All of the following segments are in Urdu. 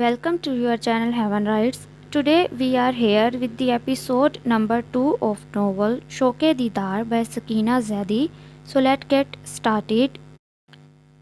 Welcome to your channel Heaven Rights. Today we are here with the episode number 2 of novel Shoke Didar by Sakina Zaidi. So let's get started.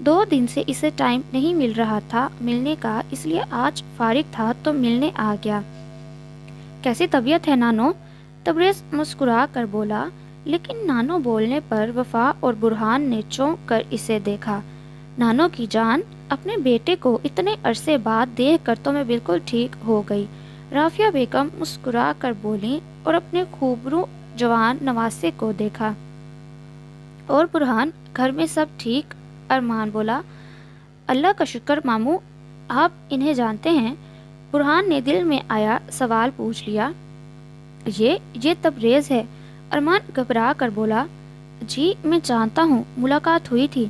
2 دن سے اسے ٹائم نہیں مل رہا تھا ملنے کا، اس لیے آج فارغ تھا تو ملنے آ گیا۔ کیسی طبیعت ہے نانو؟ تبریز مسکرا کر بولا، لیکن نانو بولنے پر وفا اور برہان نے چونک کر اسے دیکھا۔ نانو کی جان، اپنے بیٹے کو اتنے عرصے بعد دیکھ کر تو میں بالکل ٹھیک ہو گئی، رافیہ بیگم مسکرا کر بولیں اور اپنے خوبرو جوان نواسے کو دیکھا۔ اور برہان، گھر میں سب ٹھیک؟ ارمان بولا۔ اللہ کا شکر ماموں، آپ انہیں جانتے ہیں؟ برہان نے دل میں آیا سوال پوچھ لیا۔ یہ تبریز ہے، ارمان گھبرا کر بولا۔ جی میں جانتا ہوں، ملاقات ہوئی تھی،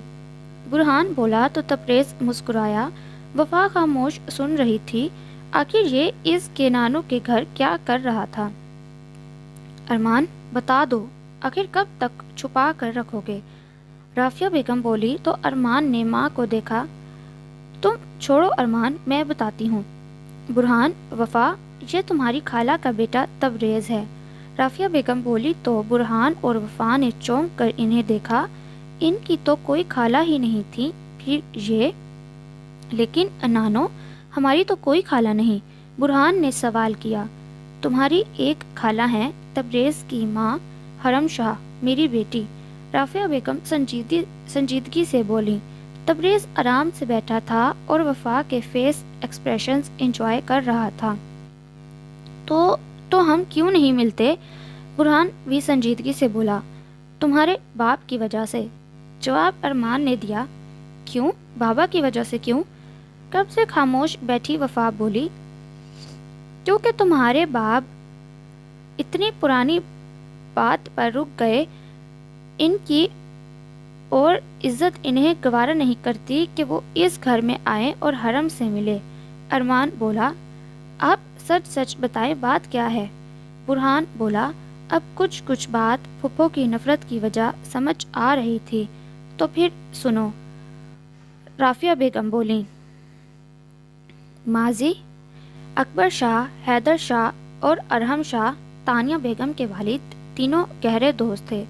برہان بولا تو تبریز مسکرایا۔ وفا خاموش سن رہی تھی، آخر یہ اس کے نانو کے گھر کیا کر رہا تھا؟ ارمان بتا دو، آخر کب تک چھپا کر رکھو گے؟ رافیہ بیگم بولی تو ارمان نے ماں کو دیکھا۔ تم چھوڑو ارمان، میں بتاتی ہوں۔ برہان، وفا، یہ تمہاری خالہ کا بیٹا تبریز ہے، رافیہ بیگم بولی تو برہان اور وفا نے چونک کر انہیں دیکھا۔ ان کی تو کوئی خالہ ہی نہیں تھی، پھر یہ؟ لیکن نانو، ہماری تو کوئی خالہ نہیں، برہان نے سوال کیا۔ تمہاری ایک خالہ ہیں، تبریز کی ماں، حرم شاہ، میری بیٹی، رافیہ بیگم سنجیدگی سے بولی۔ تبریز آرام سے بیٹھا تھا اور وفا کے فیس ایکسپریشنز انجوائے کر رہا تھا۔ تو ہم کیوں نہیں ملتے؟ برہان بھی سنجیدگی سے بولا۔ تمہارے باپ کی وجہ سے، جواب ارمان نے دیا۔ کیوں؟ بابا کی وجہ سے کیوں؟ کب سے خاموش بیٹھی وفا بولی۔ کیونکہ تمہارے باپ اتنی پرانی بات پر رک گئے، ان کی اور عزت انہیں گوارا نہیں کرتی کہ وہ اس گھر میں آئیں اور حرم سے ملے، ارمان بولا۔ آپ سچ سچ بتائیں، بات کیا ہے؟ برہان بولا۔ اب کچھ بات پھپھو کی نفرت کی وجہ سمجھ آ رہی تھی، تو پھر سنو، رافیہ بیگم بولیں۔ ماضی، اکبر شاہ، حیدر شاہ اور ارحم شاہ، تانیہ بیگم کے والد، تینوں گہرے دوست تھے۔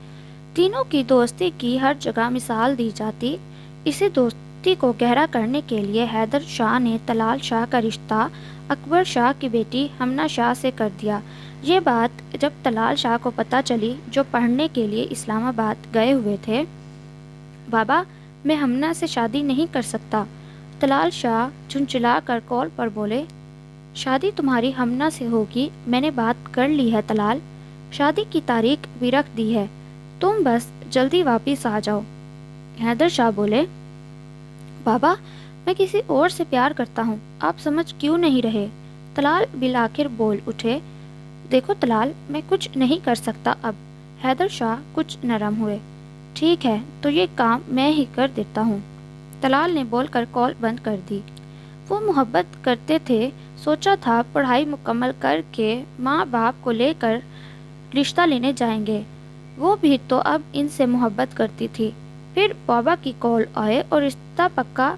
تینوں کی دوستی کی ہر جگہ مثال دی جاتی۔ اسی دوستی کو گہرا کرنے کے لیے حیدر شاہ نے طلال شاہ کا رشتہ اکبر شاہ کی بیٹی ہمنا شاہ سے کر دیا۔ یہ بات جب طلال شاہ کو پتہ چلی، جو پڑھنے کے لیے اسلام آباد گئے ہوئے تھے، بابا میں ہمنا سے شادی نہیں کر سکتا، طلال شاہ جھنجھلا کر کال پر بولے۔ شادی تمہاری ہمنا سے ہوگی، میں نے بات کر لی ہے طلال، شادی کی تاریخ بھی رکھ دی ہے، تم بس جلدی واپس آ جاؤ۔ حیدر شاہ بولے۔ بابا میں کسی اور سے پیار کرتا ہوں، آپ سمجھ کیوں نہیں رہے؟ طلال بالآخر بول اٹھے۔ دیکھو طلال، میں کچھ نہیں کر سکتا اب۔ حیدر شاہ کچھ نرم ہوئے۔ ٹھیک ہے، تو یہ کام میں ہی کر دیتا ہوں، طلال نے بول کر کال بند کر دی۔ وہ محبت کرتے تھے، سوچا تھا پڑھائی مکمل کر کے ماں باپ کو لے کر رشتہ لینے جائیں گے، وہ بھی تو اب ان سے محبت کرتی تھی۔ پھر بابا کی کال آئے اور رشتہ پکا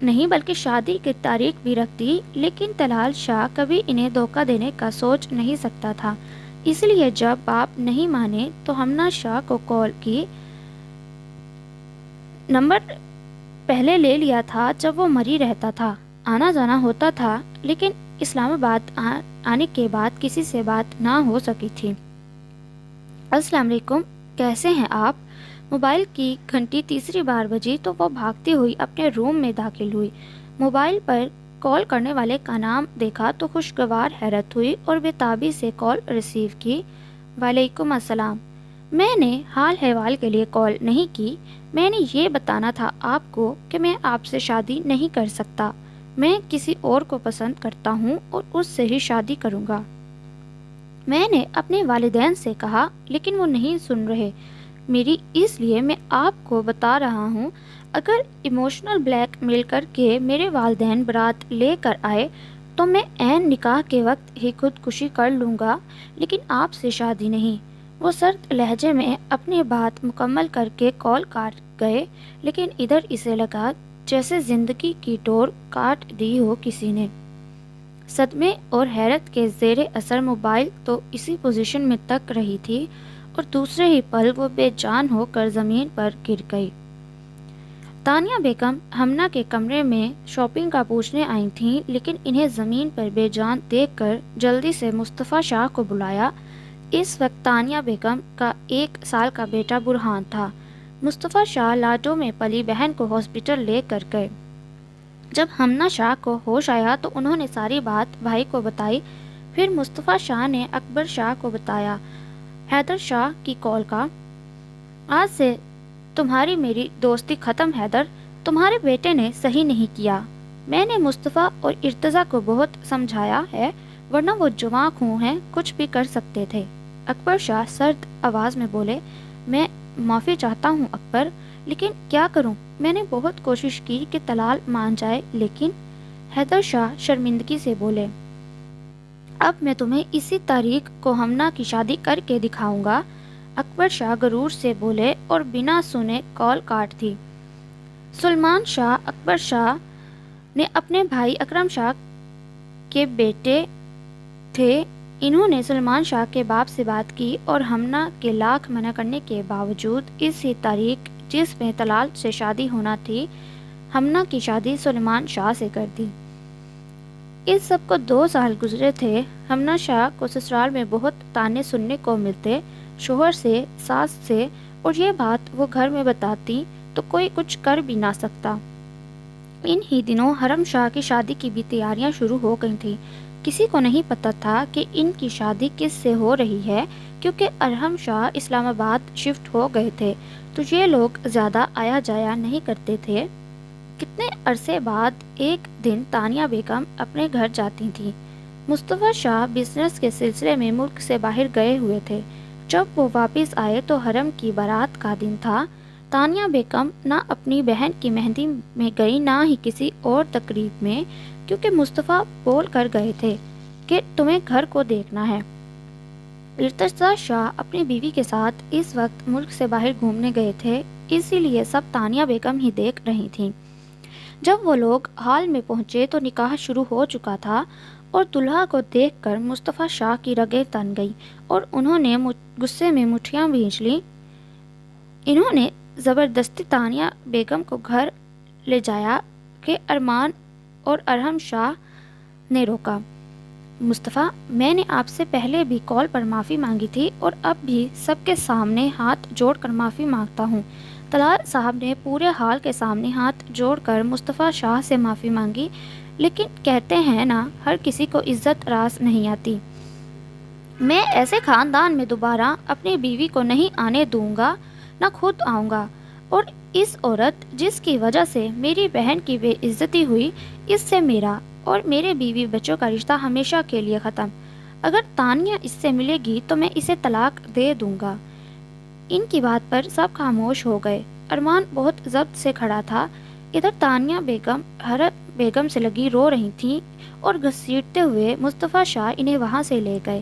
نہیں بلکہ شادی کی تاریخ بھی رکھ دی، لیکن طلال شاہ کبھی انہیں دھوکہ دینے کا سوچ نہیں سکتا تھا، اس لیے جب باپ نہیں مانے تو ہمنا شاہ کو کال کی۔ نمبر پہلے لے لیا تھا جب وہ مری رہتا تھا، آنا جانا ہوتا تھا، لیکن اسلام آباد آنے کے بعد کسی سے بات نہ ہو سکی تھی۔ السلام علیکم، کیسے ہیں آپ؟ موبائل کی گھنٹی تیسری بار بجی تو وہ بھاگتی ہوئی اپنے روم میں داخل ہوئی۔ موبائل پر کال کرنے والے کا نام دیکھا تو خوشگوار حیرت ہوئی اور بے تابی سے کال ریسیو کی۔ وعلیکم السلام، میں نے حال احوال کے لیے کال نہیں کی، میں نے یہ بتانا تھا آپ کو کہ میں آپ سے شادی نہیں کر سکتا، میں کسی اور کو پسند کرتا ہوں اور اس سے ہی شادی کروں گا۔ میں نے اپنے والدین سے کہا، لیکن وہ نہیں سن رہے میری، اس لیے میں آپ کو بتا رہا ہوں، اگر ایموشنل بلیک میل کر کے میرے والدین برات لے کر آئے تو میں عین نکاح کے وقت ہی خودکشی کر لوں گا، لیکن آپ سے شادی نہیں۔ وہ سرد لہجے میں اپنی بات مکمل کر کے کال کاٹ گئے، لیکن ادھر اسے لگا جیسے زندگی کی ڈور کاٹ دی ہو کسی نے۔ صدمے اور حیرت کے زیر اثر موبائل تو اسی پوزیشن میں تک رہی تھی اور دوسرے ہی پل وہ بے جان ہو کر زمین پر گر گئی۔ تانیہ بیگم ہمنا کے کمرے میں شاپنگ کا پوچھنے آئی تھیں، لیکن انہیں زمین پر بے جان دیکھ کر جلدی سے مصطفیٰ شاہ کو بلایا۔ اس وقت تانیہ بیگم کا 1 سال کا بیٹا برہان تھا۔ مصطفیٰ شاہ لاڈو میں پلی بہن کو ہاسپٹل لے کر گئے۔ جب ہمنا شاہ کو ہوش آیا تو انہوں نے ساری بات بھائی کو بتائی۔ پھر مصطفیٰ شاہ نے اکبر شاہ کو بتایا حیدر شاہ کی کال کا۔ آج سے تمہاری میری دوستی ختم حیدر، تمہارے بیٹے نے صحیح نہیں کیا۔ میں نے مصطفیٰ اور ارتضیٰ کو بہت سمجھایا ہے، ورنہ وہ جواں خوں ہیں، کچھ بھی کر سکتے تھے۔ اکبر شاہ سرد آواز میں بولے، میں معافی چاہتا ہوں اکبر، لیکن کیا کروں؟ میں نے بہت کوشش کی کہ طلال مان جائے، لیکن حیدر شاہ شرمندگی سے بولے، اب میں تمہیں اسی تاریخ کو ہمنا کی شادی کر کے دکھاؤں گا۔ اکبر شاہ غرور سے بولے اور بنا سنے کال کاٹ دی۔ سلمان شاہ اکبر شاہ نے اپنے بھائی اکرم شاہ کے بیٹے تھے۔ انہوں نے سلمان شاہ کے باپ سے بات کی اور ہمنا کے لاکھ منع کرنے کے باوجود اسی تاریخ جس میں طلال سے شادی ہونا تھی، ہمنا کی شادی سلمان شاہ سے کر دی۔ اس سب کو 2 سال گزرے تھے۔ ہمنا شاہ کو سسرال میں بہت طعنے سننے کو ملتے، شوہر سے، ساس سے، اور یہ بات وہ گھر میں بتاتی تو کوئی کچھ کر بھی نہ سکتا۔ ان ہی دنوں حرم شاہ کی شادی کی بھی تیاریاں شروع ہو گئی تھیں۔ کسی کو نہیں پتہ تھا کہ ان کی شادی کس سے ہو رہی ہے، کیونکہ ارحم شاہ اسلام آباد شفٹ ہو گئے تھے تو یہ لوگ زیادہ آیا جایا نہیں کرتے تھے۔ کتنے عرصے بعد ایک دن تانیہ بیگم اپنے گھر جاتی تھیں۔ مصطفیٰ شاہ بزنس کے سلسلے میں ملک سے باہر گئے ہوئے تھے۔ جب وہ واپس آئے تو حرم کی بارات کا دن تھا۔ تانیہ بیگم نہ اپنی بہن کی مہندی میں گئی نہ ہی کسی اور تقریب میں، کیونکہ مصطفیٰ بول کر گئے تھے کہ تمہیں گھر کو دیکھنا ہے۔ ارتضیٰ شاہ اپنی بیوی کے ساتھ اس وقت ملک سے باہر گھومنے گئے تھے، اسی لیے سب تانیہ بیگم ہی دیکھ رہی تھیں۔ جب وہ لوگ ہال میں پہنچے تو نکاح شروع ہو چکا تھا اور دلہا کو دیکھ کر مصطفیٰ شاہ کی رگیں تن گئی اور انہوں نے غصے میں مٹھیاں بھینچ لیں۔ انہوں نے زبردستی تانیہ بیگم کو گھر لے جایا کہ ارمان اور ارحم شاہ نے روکا۔ مصطفیٰ، میں نے آپ سے پہلے بھی کال پر معافی مانگی تھی اور اب بھی سب کے سامنے ہاتھ جوڑ کر معافی مانگتا ہوں۔ طلال صاحب نے پورے حال کے سامنے ہاتھ جوڑ کر مصطفیٰ شاہ سے معافی مانگی، لیکن کہتے ہیں نا، ہر کسی کو عزت راس نہیں آتی۔ میں ایسے خاندان میں دوبارہ اپنی بیوی کو نہیں آنے دوں گا، نہ خود آؤں گا، اور اس عورت جس کی وجہ سے میری بہن کی بے عزتی ہوئی، اس سے میرا اور میرے بیوی بچوں کا رشتہ ہمیشہ کے لیے ختم۔ اگر تانیہ اس سے ملے گی تو میں اسے طلاق دے دوں گا۔ ان کی بات پر سب خاموش ہو گئے۔ ارمان بہت ضبط سے کھڑا تھا۔ ادھر تانیہ بیگم حرم بیگم سے لگی رو رہی تھیں اور گھسیٹتے ہوئے مصطفیٰ شاہ انہیں وہاں سے لے گئے۔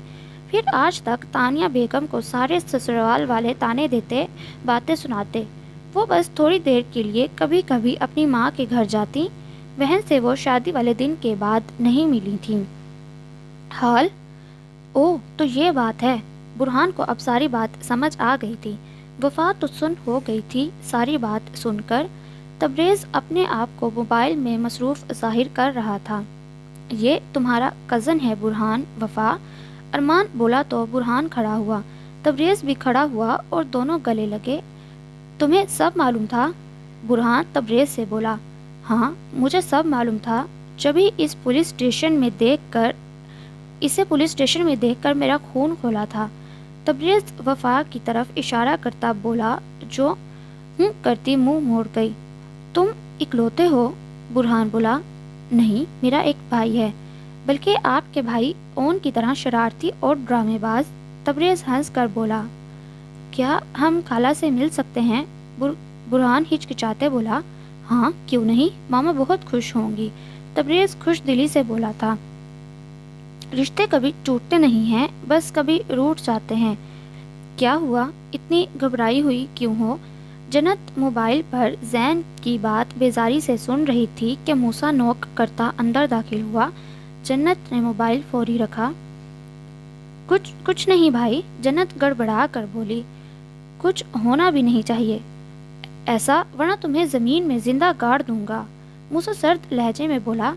پھر آج تک تانیہ بیگم کو سارے سسرال والے طعنے دیتے، باتیں سناتے۔ وہ بس تھوڑی دیر کے لیے کبھی کبھی اپنی ماں کے گھر جاتی۔ بہن سے وہ شادی والے دن کے بعد نہیں ملی تھیں۔ حال او تو یہ بات ہے۔ برہان کو اب ساری بات سمجھ آ گئی تھی۔ وفا تو سن ہو گئی تھی ساری بات سن کر۔ تبریز اپنے آپ کو موبائل میں مصروف ظاہر کر رہا تھا۔ یہ تمہارا کزن ہے برہان؟ وفا ارمان بولا تو برہان کھڑا ہوا۔ تبریز بھی کھڑا ہوا اور دونوں گلے لگے۔ تمہیں سب معلوم تھا؟ برہان تبریز سے بولا۔ ہاں مجھے سب معلوم تھا، جبھی اسے پولیس اسٹیشن میں دیکھ کر میرا خون کھولا تھا۔ تبریز وفا کی طرف اشارہ کرتا بولا، جو ہوں کرتی منہ موڑ گئی۔ تم اکلوتے ہو؟ برہان بولا۔ نہیں، میرا ایک بھائی ہے، بلکہ آپ کے بھائی اون کی طرح شرارتی اور ڈرامے باز۔ تبریز ہنس کر بولا۔ کیا ہم خالہ سے مل سکتے ہیں؟ برہان ہچکچاتے بولا۔ ہاں کیوں نہیں، ماما بہت خوش ہوں گی۔ تبریز خوش دلی سے بولا تھا۔ رشتے کبھی ٹوٹتے نہیں ہیں، بس کبھی روٹ جاتے ہیں۔ کیا ہوا، اتنی گھبرائی ہوئی کیوں ہو؟ جنت موبائل پر زین کی بات بیزاری سے سن رہی تھی کہ موسیٰ نوک کرتا اندر داخل ہوا۔ جنت نے موبائل فوری رکھا۔ کچھ نہیں بھائی، جنت گڑبڑا کر بولی۔ کچھ ہونا بھی نہیں چاہیے، ایسا ورنہ تمہیں زمین میں زندہ گاڑ دوں گا۔ موسیٰ سرد لہجے میں بولا،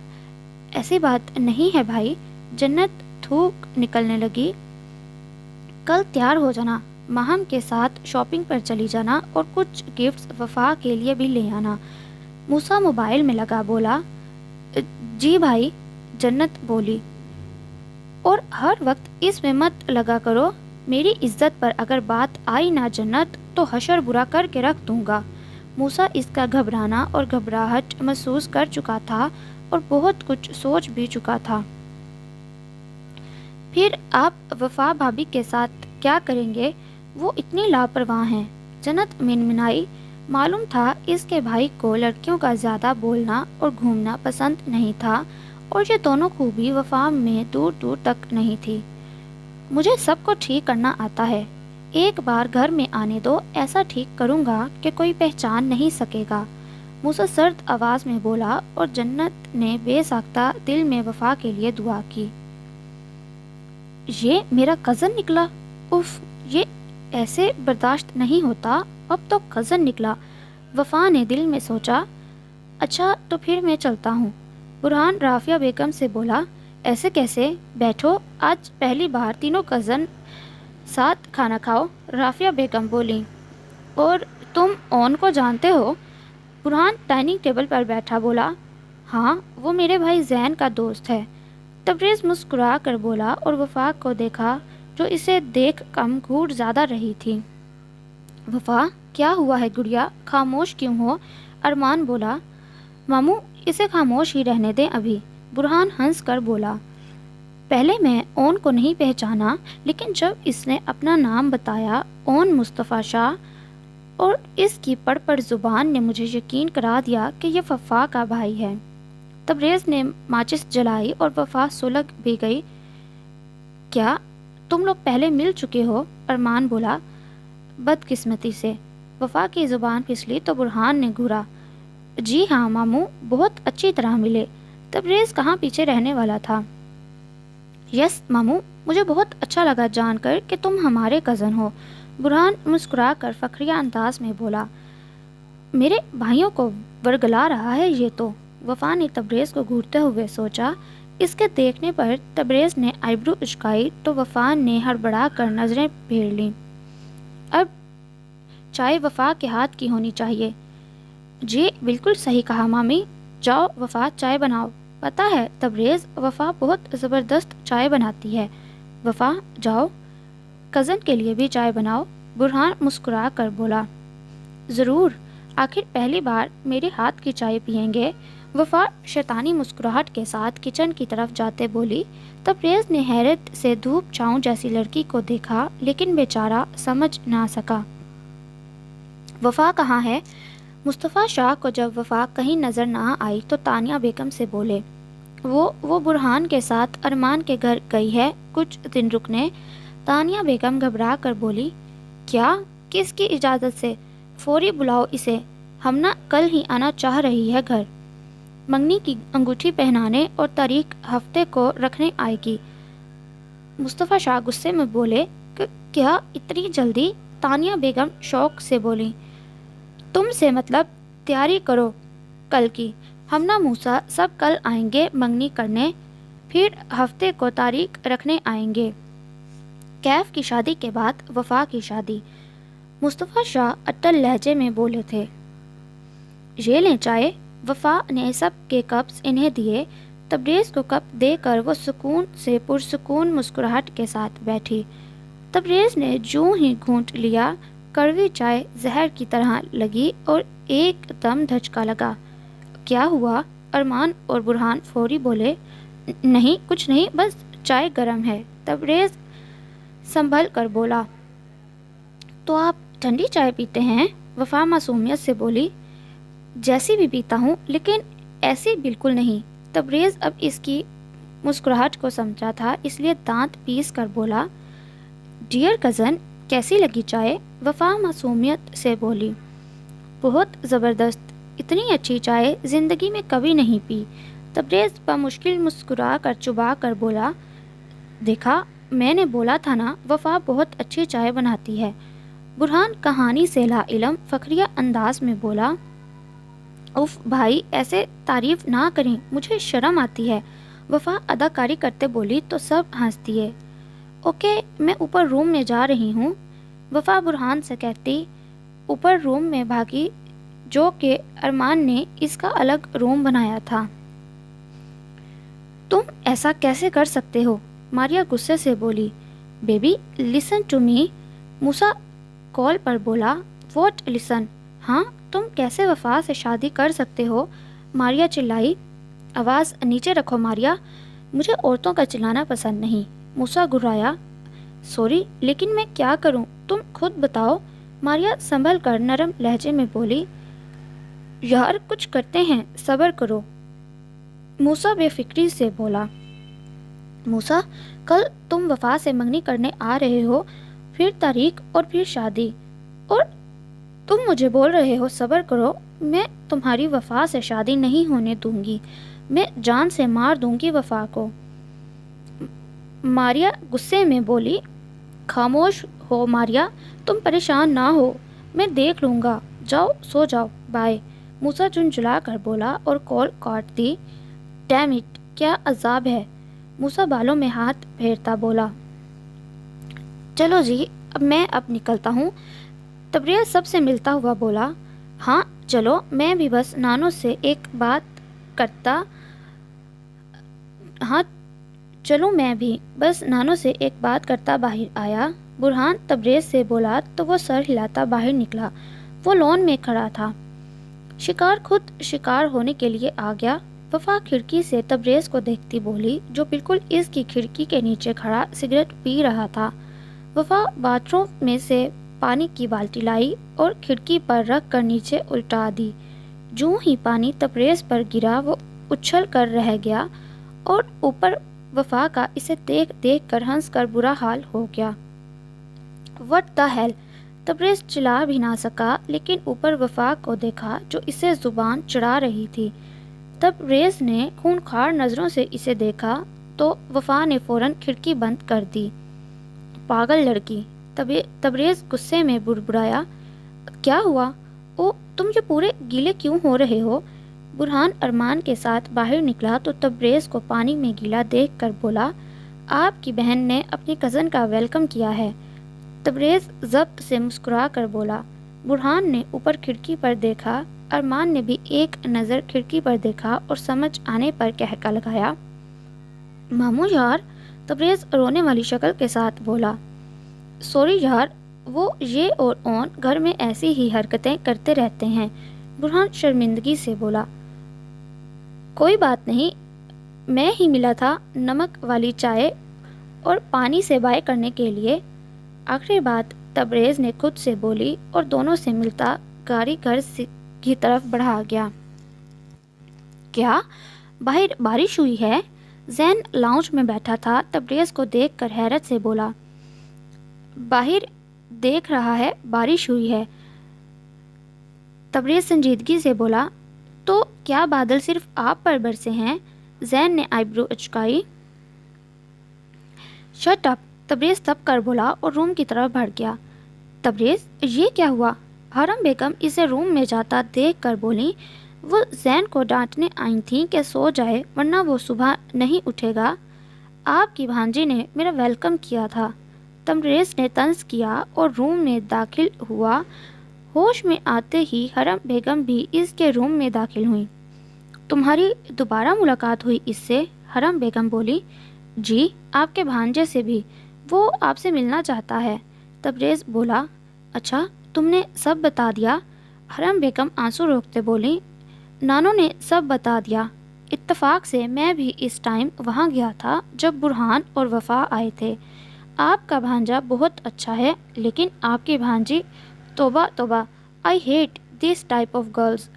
ایسی بات نہیں ہے بھائی۔ جنت تھوک نکلنے لگی۔ کل تیار ہو جانا، ماہم کے ساتھ شاپنگ پر چلی جانا اور کچھ گفٹس وفا کے لیے بھی لے آنا۔ موسیٰ موبائل میں لگا بولا، جی بھائی۔ جنت بولی، اور ہر وقت اس میں مت لگا کرو، میری عزت پر اگر بات آئی نا جنت تو حشر برا کر کے رکھ دوں گا۔ موسیٰ اس کا گھبرانا اور گھبراہٹ محسوس کر چکا تھا اور بہت کچھ سوچ بھی چکا تھا۔ پھر آپ وفا بھابھی کے ساتھ کیا کریں گے؟ وہ اتنی لاپرواہ ہیں۔ جنت منمنائی۔ معلوم تھا اس کے بھائی کو لڑکیوں کا زیادہ بولنا اور گھومنا پسند نہیں تھا، اور یہ دونوں خوبی وفا میں دور دور تک نہیں تھی۔ مجھے سب کو ٹھیک کرنا آتا ہے، ایک بار گھر میں آنے دو، ایسا ٹھیک کروں گا کہ کوئی پہچان نہیں سکے گا۔ موسیٰ سرد آواز میں بولا، اور جنت نے بے ساختہ دل میں وفا کے لیے دعا کی۔ یہ میرا کزن نکلا، اف، یہ ایسے برداشت نہیں ہوتا، اب تو کزن نکلا۔ وفا نے دل میں سوچا۔ اچھا تو پھر میں چلتا ہوں۔ برہان رافعہ بیگم سے بولا، ایسے کیسے؟ بیٹھو، آج پہلی بار تینوں کزن ساتھ کھانا کھاؤ۔ رافعہ بیگم بولی، اور تم اون کو جانتے ہو؟ برہان ڈائننگ ٹیبل پر بیٹھا بولا، ہاں، وہ میرے بھائی زین کا دوست ہے۔ تبریز مسکرا کر بولا اور وفا کو دیکھا جو اسے دیکھ کم گھوٹ زیادہ رہی تھی۔ وفا، کیا ہوا ہے گڑیا، خاموش کیوں ہو؟ ارمان بولا۔ ماموں، اسے خاموش ہی رہنے دیں ابھی۔ برہان ہنس کر بولا، پہلے میں اون کو نہیں پہچانا، لیکن جب اس نے اپنا نام بتایا، اون مصطفیٰ شاہ، اور اس کی پڑ پڑ زبان نے مجھے یقین کرا دیا کہ یہ وفا کا بھائی ہے۔ تبریز نے ماچس جلائی اور وفا سلگ بھی گئی۔ کیا تم لوگ پہلے مل چکے ہو؟ ارمان بولا۔ بدقسمتی سے۔ وفا کی زبان پھسلی تو برہان نے گھورا، جی ہاں ماموں، بہت اچھی طرح ملے۔ تبریز کہاں پیچھے رہنے والا تھا۔ یس ماموں، مجھے بہت اچھا لگا جان کر کہ تم ہمارے کزن ہو۔ برہان مسکرا کر فخریہ انداز میں بولا، میرے بھائیوں کو ورگلا رہا ہے یہ تو۔ وفا نے تبریز کو گھورتے ہوئے سوچا۔ اس کے دیکھنے پر تبریز نے آئیبرو اچکائی تو وفا نے ہڑبڑا کر نظریں پھیر لیں۔ اب چائے وفا کے ہاتھ کی ہونی چاہیے۔ جی بالکل صحیح کہا مامی، جاؤ وفا چائے بناؤ۔ پتہ ہے تبریز، وفا بہت زبردست چائے بناتی ہے۔ وفا جاؤ کزن کے لیے بھی چائے بناؤ۔ برہان مسکرا کر بولا، ضرور، آخر پہلی بار میرے ہاتھ کی چائے پئیں گے۔ وفا شیطانی مسکراہٹ کے ساتھ کچن کی طرف جاتے بولی۔ تبریز نے حیرت سے دھوپ چھاؤں جیسی لڑکی کو دیکھا، لیکن بیچارہ سمجھ نہ سکا۔ وفا کہاں ہے؟ مصطفیٰ شاہ کو جب وفا کہیں نظر نہ آئی تو تانیہ بیگم سے بولے، وہ برہان کے ساتھ ارمان کے گھر گئی ہے کچھ دن رکنے۔ تانیہ بیگم گھبرا کر بولی، کیا؟ کس کی اجازت سے؟ فوری بلاؤ اسے، ہم نہ کل ہی آنا چاہ رہی ہے گھر۔ منگنی کی انگوٹھی پہنانے اور تاریخ ہفتے کو رکھنے آئے گی۔ مصطفیٰ شاہ غصے میں بولے، کیا اتنی جلدی؟ تانیہ بیگم شوق سے بولی، تم سے مطلب، تیاری کرو کل کی، ہم نہ موسیٰ سب کل آئیں گے منگنی کرنے، پھر ہفتے کو تاریخ رکھنے آئیں گے۔ کیف کی شادی کے بعد وفا کی شادی۔ مصطفیٰ شاہ اٹل لہجے میں بولے تھے۔ یہ لیں چائے۔ وفا نے سب کے کپس انہیں دیے۔ تبریز کو کپ دے کر وہ سکون سے پرسکون مسکراہٹ کے ساتھ بیٹھی۔ تبریز نے جوں ہی گھونٹ لیا، کڑوی چائے زہر کی طرح لگی اور ایک دم دھچکا لگا۔ کیا ہوا؟ ارمان اور برہان فوری بولے، نہیں کچھ نہیں، بس چائے گرم ہے۔ تبریز سنبھل کر بولا، تو آپ ٹھنڈی چائے پیتے ہیں؟ وفا معصومیت سے بولی، جیسی بھی پیتا ہوں، لیکن ایسی بالکل نہیں۔ تبریز اب اس کی مسکراہٹ کو سمجھا تھا، اس لیے دانت پیس کر بولا، ڈیئر کزن، کیسی لگی چائے؟ وفا معصومیت سے بولی، بہت زبردست، اتنی اچھی چائے زندگی میں کبھی نہیں پی۔ تبریز بمشکل مسکرا کر چبا کر بولا، دیکھا میں نے بولا تھا نا، وفا بہت اچھی چائے بناتی ہے۔ برہان کہانی سے لا علم فخریہ انداز میں بولا، اف بھائی ایسے تعریف نہ کریں، مجھے شرم آتی ہے۔ وفا اداکاری کرتے بولی تو سب ہنس دیے۔ اوکے میں اوپر روم میں جا رہی ہوں، وفا برہان سے کہتی اوپر روم میں بھاگی، جو کہ ارمان نے اس کا الگ روم بنایا تھا۔ تم ایسا کیسے کر سکتے ہو؟ ماریا غصے سے بولی۔ بیبی لسن ٹو می، موسیٰ کال پر بولا۔ واٹ لسن؟ ہاں تم کیسے وفا سے شادی کر سکتے ہو؟ ماریا چلائی۔ آواز نیچے رکھو ماریا، مجھے عورتوں کا چلانا پسند نہیں، موسیٰ گھرایا۔ سوری لیکن میں کیا کروں، تم خود بتاؤ، ماریا سنبھل کر نرم لہجے میں بولی۔ یار کچھ کرتے ہیں، صبر کرو، موسیٰ بے فکری سے بولا۔ موسیٰ کل تم وفا سے منگنی کرنے آ رہے ہو، پھر تاریخ اور پھر شادی، اور تم مجھے بول رہے ہو صبر کرو۔ میں تمہاری وفا سے شادی نہیں ہونے دوں گی، میں جان سے مار دوں گی وفا کو، ماریا غصے میں بولی۔ خاموش ہو ماریا، تم پریشان نہ ہو، میں دیکھ لوں گا، جاؤ سو جاؤ، بائے، موسیٰ جھنجھلا کر بولا اور کال کاٹ دی۔ ڈیم اٹ، کیا عذاب ہے، موسیٰ بالوں میں ہاتھ پھیرتا بولا۔ چلو جی میں اب نکلتا ہوں، تبریز سب سے ملتا ہوا بولا۔ ہاں چلو، میں بھی بس نانو سے ایک بات کرتا باہر آیا۔ برہان تبریز سے بولا تو وہ سر ہلاتا باہر نکلا۔ وہ لون میں کھڑا تھا، شکار خود شکار ہونے کے لیے آ گیا۔ وفا کھڑکی سے تبریز کو دیکھتی بولی، جو بالکل اس کی کھڑکی کے نیچے کھڑا سگریٹ پی رہا تھا۔ وفا باتھ روم میں سے پانی کی بالٹی لائی اور کھڑکی پر رکھ کر نیچے الٹا دی۔ جوں ہی پانی تبریز پر گرا وہ اچھل کر رہ گیا اور اوپر وفا کا اسے دیکھ دیکھ کر ہنس کر برا حال ہو گیا۔ وٹ دا ہیل، تبریز چلا بھی نہ سکا، لیکن اوپر وفا کو دیکھا جو اسے زبان چڑھا رہی تھی۔ تبریز نے خونخوار نظروں سے اسے دیکھا تو وفا نے فوراً کھڑکی بند کر دی۔ پاگل لڑکی، تبریز غصے میں بڑبڑایا۔ کیا ہوا؟ او تم یہ پورے گیلے کیوں ہو رہے ہو؟ برہان ارمان کے ساتھ باہر نکلا تو تبریز کو پانی میں گیلا دیکھ کر بولا، آپ کی بہن نے اپنی کزن کا ویلکم کیا ہے۔ تبریز ضبط سے مسکرا کر بولا۔ برہان نے اوپر کھڑکی پر دیکھا، ارمان نے بھی ایک نظر کھڑکی پر دیکھا اور سمجھ آنے پر کہکا لگایا۔ ماموں یار، تبریز رونے والی شکل کے ساتھ بولا۔ سوری یار، وہ یہ اور اون گھر میں ایسی ہی حرکتیں کرتے رہتے ہیں، برہان شرمندگی سے بولا۔ کوئی بات نہیں، میں ہی ملا تھا نمک والی چائے اور پانی سے بائے کرنے کے لیے، آخری بات تبریز نے خود سے بولی اور دونوں سے ملتا گاڑی گھر کی طرف بڑھا گیا۔ کیا باہر بارش ہوئی ہے؟ زین لاؤنج میں بیٹھا تھا، تبریز کو دیکھ کر حیرت سے بولا۔ باہر دیکھ رہا ہے، بارش ہوئی ہے، تبریز سنجیدگی سے بولا۔ تو کیا بادل صرف آپ پر برسے ہیں؟ زین نے آئی برو اچکائی۔ شٹ اپ، تبریز تب کر بولا اور روم کی طرف بڑھ گیا۔ تبریز یہ کیا ہوا؟ حرم بیگم اسے روم میں جاتا دیکھ کر بولی۔ وہ زین کو ڈانٹنے آئی تھیں کہ سو جائے ورنہ وہ صبح نہیں اٹھے گا۔ آپ کی بھانجی نے میرا ویلکم کیا تھا، تبریز نے طنز کیا اور روم میں داخل ہوا۔ ہوش میں آتے ہی حرم بیگم بھی اس کے روم میں داخل ہوئیں۔ تمہاری دوبارہ ملاقات ہوئی اس سے؟ حرم بیگم بولی۔ جی، آپ کے بھانجے سے بھی، وہ آپ سے ملنا چاہتا ہے، تبریز بولا۔ اچھا، تم نے سب بتا دیا؟ حرم بیگم آنسو روکتے بولی۔ نانو نے سب بتا دیا، اتفاق سے میں بھی اس ٹائم وہاں گیا تھا جب برہان اور وفا آئے تھے۔ آپ کا بھانجا بہت اچھا ہے، لیکن آپ کی بھانجی، توبہ توبہ، I hate this type of girls,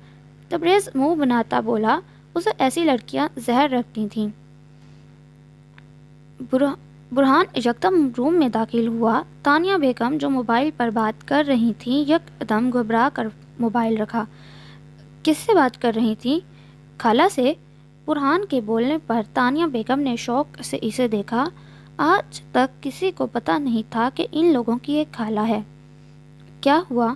Tabrez منہ بناتا بولا۔ اسے ایسی لڑکیاں زہر رکھتی تھیں۔ برہان یکدم روم میں داخل ہوا۔ تانیہ بیگم جو موبائل پر بات کر رہی تھیں یکدم گھبرا کر موبائل رکھا۔ کس سے بات کر رہی تھیں؟ خالہ سے۔ برہان کے بولنے پر تانیہ بیگم نے شوق سے اسے دیکھا۔ آج تک کسی کو پتہ نہیں تھا کہ ان لوگوں کی ایک خالہ ہے۔ کیا ہوا؟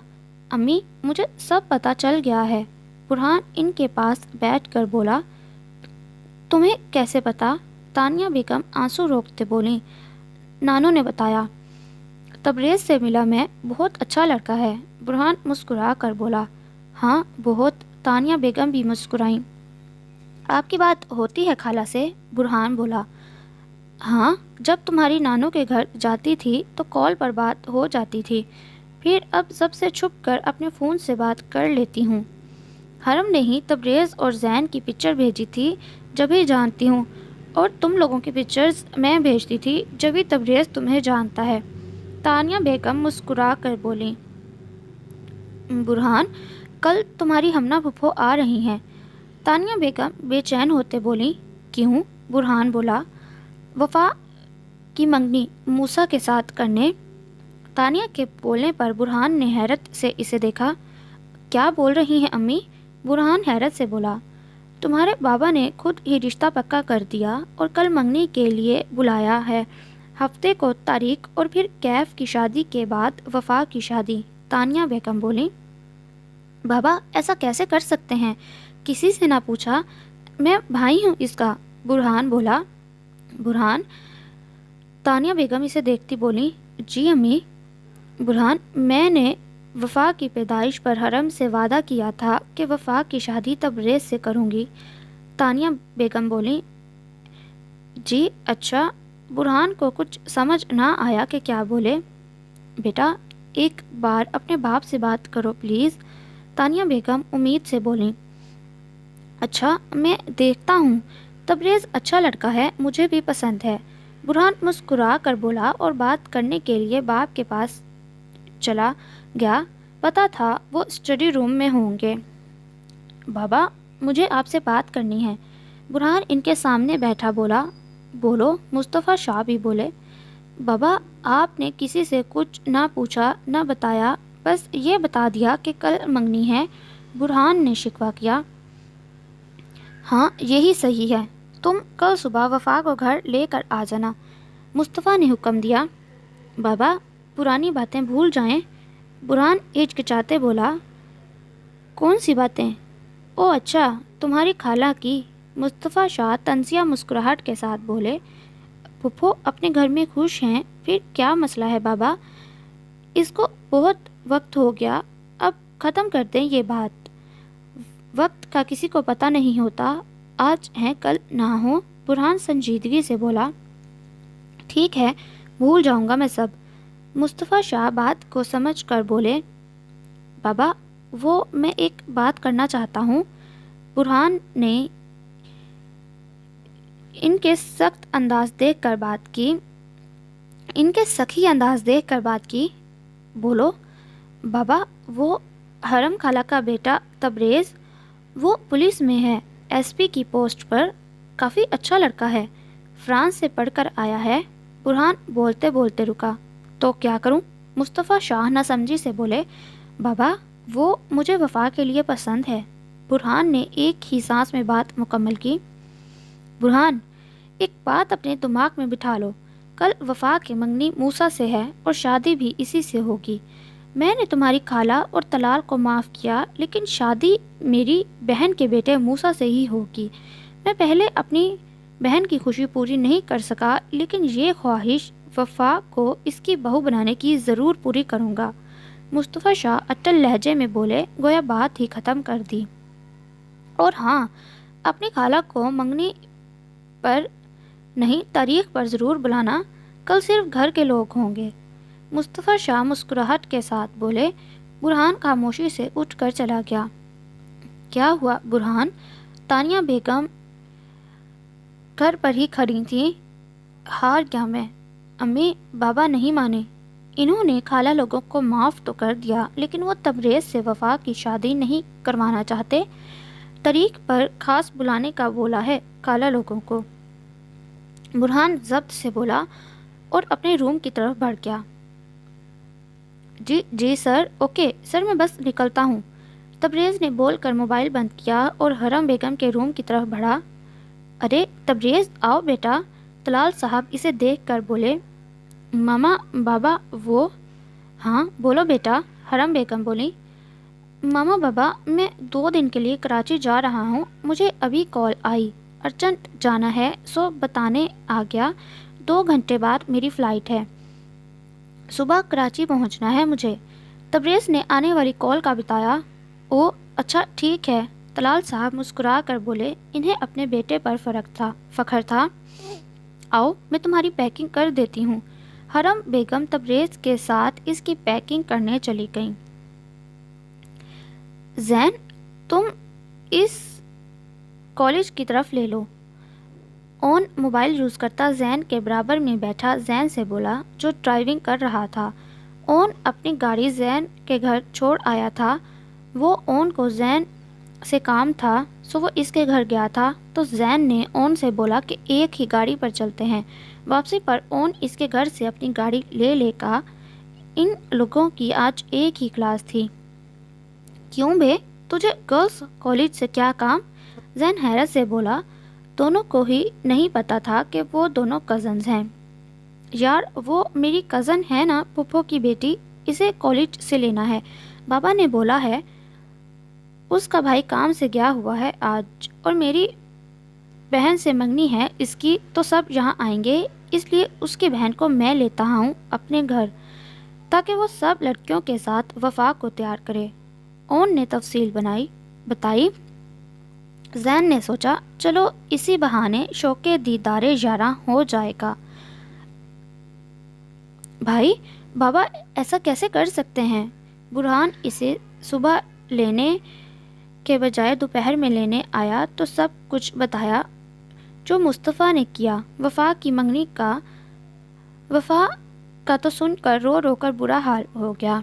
امی مجھے سب پتہ چل گیا ہے، برہان ان کے پاس بیٹھ کر بولا۔ تمہیں کیسے پتا؟ تانیہ بیگم آنسو روکتے بولیں۔ نانو نے بتایا۔ تبریز سے ملا میں، بہت اچھا لڑکا ہے، برہان مسکرا کر بولا۔ ہاں بہت، تانیہ بیگم بھی مسکرائیں۔ آپ کی بات ہوتی ہے خالہ سے؟ برہان بولا۔ ہاں، جب تمہاری نانو کے گھر جاتی تھی تو کال پر بات ہو جاتی تھی، پھر اب سب سے چھپ کر اپنے فون سے بات کر لیتی ہوں۔ حرم نے ہی تبریز اور زین کی پکچر بھیجی تھی جبھی جانتی ہوں، اور تم لوگوں کی پکچرز میں بھیجتی تھی جبھی تبریز تمہیں جانتا ہے۔ تانیہ بیگم مسکرا کر بولیں۔ برہان، کل تمہاری ہمنا پھپھو آ رہی ہیں۔ تانیہ بیگم بے چین ہوتے بولیں۔ کیوں؟ برہان بولا۔ وفا کی منگنی موسیٰ کے ساتھ کرنے۔ تانیہ کے بولنے پر برہان نے حیرت سے اسے دیکھا۔ کیا بول رہی ہیں امی؟ برہان حیرت سے بولا۔ تمہارے بابا نے خود ہی رشتہ پکا کر دیا اور کل منگنی کے لیے بلایا ہے، ہفتے کو تاریخ، اور پھر کیف کی شادی کے بعد وفا کی شادی۔ تانیہ بیگم بولیں۔ بابا ایسا کیسے کر سکتے ہیں؟ کسی سے نہ پوچھا؟ میں بھائی ہوں اس کا، برہان بولا۔ برہان؟ تانیہ بیگم اسے دیکھتی بولیں۔ جی امی۔ برہان، میں نے وفا کی پیدائش پر حرم سے وعدہ کیا تھا کہ وفا کی شادی تبریز سے کروں گی۔ تانیہ بیگم بولیں۔ جی اچھا۔ برہان کو کچھ سمجھ نہ آیا کہ کیا بولے۔ بیٹا ایک بار اپنے باپ سے بات کرو پلیز، تانیہ بیگم امید سے بولیں۔ اچھا میں دیکھتا ہوں، تبریز اچھا لڑکا ہے، مجھے بھی پسند ہے، برہان مسکرا کر بولا اور بات کرنے کے لیے باپ کے پاس چلا گیا۔ پتا تھا وہ اسٹڈی روم میں ہوں گے۔ بابا مجھے آپ سے بات کرنی ہے، برہان ان کے سامنے بیٹھا بولا۔ بولو، مصطفیٰ شاہ بھی بولے۔ بابا آپ نے کسی سے کچھ نہ پوچھا نہ بتایا، بس یہ بتا دیا کہ کل منگنی ہے، برہان نے شکوہ کیا۔ ہاں یہی صحیح ہے، تم کل صبح وفا کو گھر لے کر آ جانا، مصطفیٰ نے حکم دیا۔ بابا پرانی باتیں بھول جائیں، برہان ہچکچاتے بولا۔ کون سی باتیں؟ او اچھا، تمہاری خالہ کی، مصطفیٰ شاہ طنزیہ مسکراہٹ کے ساتھ بولے۔ پھپھو اپنے گھر میں خوش ہیں، پھر کیا مسئلہ ہے بابا؟ اس کو بہت وقت ہو گیا، اب ختم کر دیں یہ بات، وقت کا کسی کو پتہ نہیں ہوتا، آج ہیں کل نہ ہو، برہان سنجیدگی سے بولا۔ ٹھیک ہے، بھول جاؤں گا میں سب، مصطفیٰ شاہ بات کو سمجھ کر بولے۔ بابا وہ میں ایک بات کرنا چاہتا ہوں، برہان نے ان کے سخت انداز دیکھ کر بات کی۔ بولو۔ بابا وہ حرم خالہ کا بیٹا تبریز، وہ پولیس میں ہے، ایس پی کی پوسٹ پر، کافی اچھا لڑکا ہے، فرانس سے پڑھ کر آیا ہے۔ برہان بولتے بولتے رکا۔ تو کیا کروں؟ مصطفیٰ شاہ نہ سمجھی سے بولے۔ بابا وہ مجھے وفا کے لیے پسند ہے، برہان نے ایک ہی سانس میں بات مکمل کی۔ برہان ایک بات اپنے دماغ میں بٹھا لو، کل وفا کی منگنی موسیٰ سے ہے اور شادی بھی اسی سے ہوگی۔ میں نے تمہاری خالہ اور طلال کو معاف کیا، لیکن شادی میری بہن کے بیٹے موسیٰ سے ہی ہوگی۔ میں پہلے اپنی بہن کی خوشی پوری نہیں کر سکا، لیکن یہ خواہش وفا کو اس کی بہو بنانے کی ضرور پوری کروں گا، مصطفیٰ شاہ اٹل لہجے میں بولے، گویا بات ہی ختم کر دی۔ اور ہاں، اپنی خالہ کو منگنی پر نہیں تاریخ پر ضرور بلانا، کل صرف گھر کے لوگ ہوں گے، مصطفیٰ شاہ مسکراہٹ کے ساتھ بولے۔ برہان خاموشی سے اٹھ کر چلا گیا۔ کیا ہوا برہان؟ تانیہ بیگم گھر پر ہی کھڑی تھیں۔ ہار گیا میں، امی بابا نہیں مانے، انہوں نے خالہ لوگوں کو معاف تو کر دیا، لیکن وہ تبریز سے وفا کی شادی نہیں کروانا چاہتے، تاریخ پر خاص بلانے کا بولا ہے خالہ لوگوں کو، برہان ضبط سے بولا اور اپنے روم کی طرف بڑھ گیا۔ جی سر، اوکے سر، میں بس نکلتا ہوں، تبریز نے بول کر موبائل بند کیا اور حرم بیگم کے روم کی طرف بڑھا۔ ارے تبریز آؤ بیٹا، طلال صاحب اسے دیکھ کر بولے۔ ماما بابا وہ؟ ہاں بولو بیٹا، حرم بیگم بولی، ماما بابا میں 2 دن کے لیے کراچی جا رہا ہوں، مجھے ابھی کال آئی، ارجنٹ جانا ہے سو بتانے آ گیا، 2 گھنٹے بعد میری فلائٹ ہے، صبح کراچی پہنچنا ہے مجھے۔ تبریز نے آنے والی کال کا بتایا۔ او اچھا ٹھیک ہے، طلال صاحب مسکرا کر بولے، انہیں اپنے بیٹے پر فخر تھا۔ آؤ میں تمہاری پیکنگ کر دیتی ہوں۔ حرم بیگم تبریز کے ساتھ اس کی پیکنگ کرنے چلی گئیں۔ زین تم اس کالج کی طرف لے لو۔ اون موبائل یوز کرتا زین کے برابر میں بیٹھا زین سے بولا جو ڈرائیونگ کر رہا تھا۔ اون اپنی گاڑی زین کے گھر چھوڑ آیا تھا، وہ اون کو زین سے کام تھا سو وہ اس کے گھر گیا تھا، تو زین نے اون سے بولا کہ ایک ہی گاڑی پر چلتے ہیں۔ واپسی پر اون اس کے گھر سے اپنی گاڑی لے کا ان لوگوں کی آج ایک ہی کلاس تھی۔ کیوں بے تجھے گرلز کالج سے کیا کام؟ زین حیرت سے بولا، دونوں کو ہی نہیں پتا تھا کہ وہ دونوں کزنز ہیں۔ یار وہ میری کزن ہے نا، پھپھو کی بیٹی، اسے کالج سے لینا ہے، بابا نے بولا ہے، اس کا بھائی کام سے گیا ہوا ہے آج، اور میری بہن سے منگنی ہے اس کی، تو سب یہاں آئیں گے، اس لیے اس کی بہن کو میں لیتا ہوں اپنے گھر تاکہ وہ سب لڑکیوں کے ساتھ وفا کو تیار کرے۔ اون نے تفصیل بتائی۔ زین نے سوچا چلو اسی بہانے شوق دیدار یاراں ہو جائے گا۔ بھائی بابا ایسا کیسے کر سکتے ہیں؟ برہان اسے صبح لینے کے بجائے دوپہر میں لینے آیا تو سب کچھ بتایا جو مصطفیٰ نے کیا۔ وفا کی منگنی وفا کا تو سن کر رو رو کر برا حال ہو گیا۔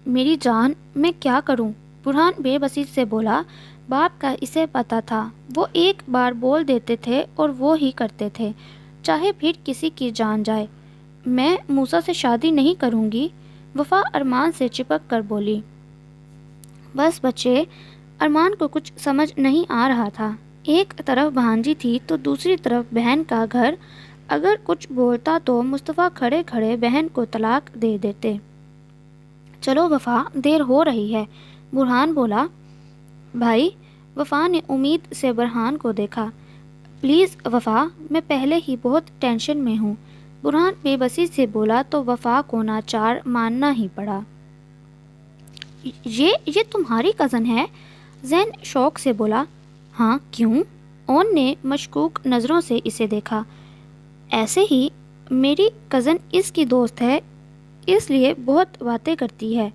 میری جان میں کیا کروں؟ برہان بے بسی سے بولا، باپ کا اسے پتا تھا، وہ ایک بار بول دیتے تھے اور وہ ہی کرتے تھے، چاہے پھر کسی کی جان جائے۔ میں موسیٰ سے شادی نہیں کروں گی، وفا ارمان سے چپک کر بولی۔ بس بچے، ارمان کو کچھ سمجھ نہیں آ رہا تھا، ایک طرف بھانجی تھی تو دوسری طرف بہن کا گھر، اگر کچھ بولتا تو مصطفیٰ کھڑے کھڑے بہن کو طلاق دے دیتے۔ چلو وفا دیر ہو رہی ہے، برہان بولا۔ بھائی، وفا نے امید سے برہان کو دیکھا۔ پلیز وفا، میں پہلے ہی بہت ٹینشن میں ہوں، برہان بے بسی سے بولا تو وفا کو ناچار ماننا ہی پڑا۔ یہ تمہاری کزن ہے؟ زین شوق سے بولا۔ ہاں کیوں؟ اون نے مشکوک نظروں سے اسے دیکھا۔ ایسے ہی، میری کزن اس کی دوست ہے، اس لیے بہت باتیں کرتی ہے۔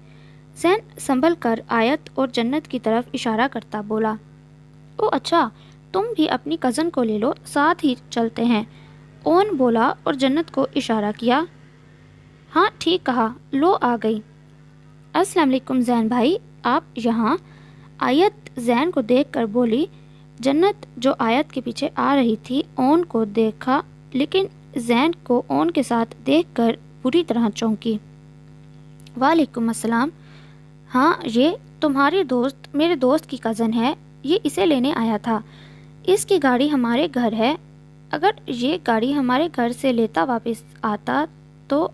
زین سنبھل کر آیت اور جنت کی طرف اشارہ کرتا بولا۔ او اچھا، تم بھی اپنی کزن کو لے لو، ساتھ ہی چلتے ہیں، اون بولا اور جنت کو اشارہ کیا۔ ہاں ٹھیک کہا، لو آ گئی۔ السلام علیکم زین بھائی، آپ یہاں؟ آیت زین کو دیکھ کر بولی۔ جنت جو آیت کے پیچھے آ رہی تھی اون کو دیکھا، لیکن زین کو اون کے ساتھ دیکھ کر بری طرح چونکی۔ وعلیکم السلام۔ ہاں یہ تمہاری دوست میرے دوست کی کزن ہے، یہ اسے لینے آیا تھا، اس کی گاڑی ہمارے گھر ہے، اگر یہ گاڑی ہمارے گھر سے لیتا واپس آتا تو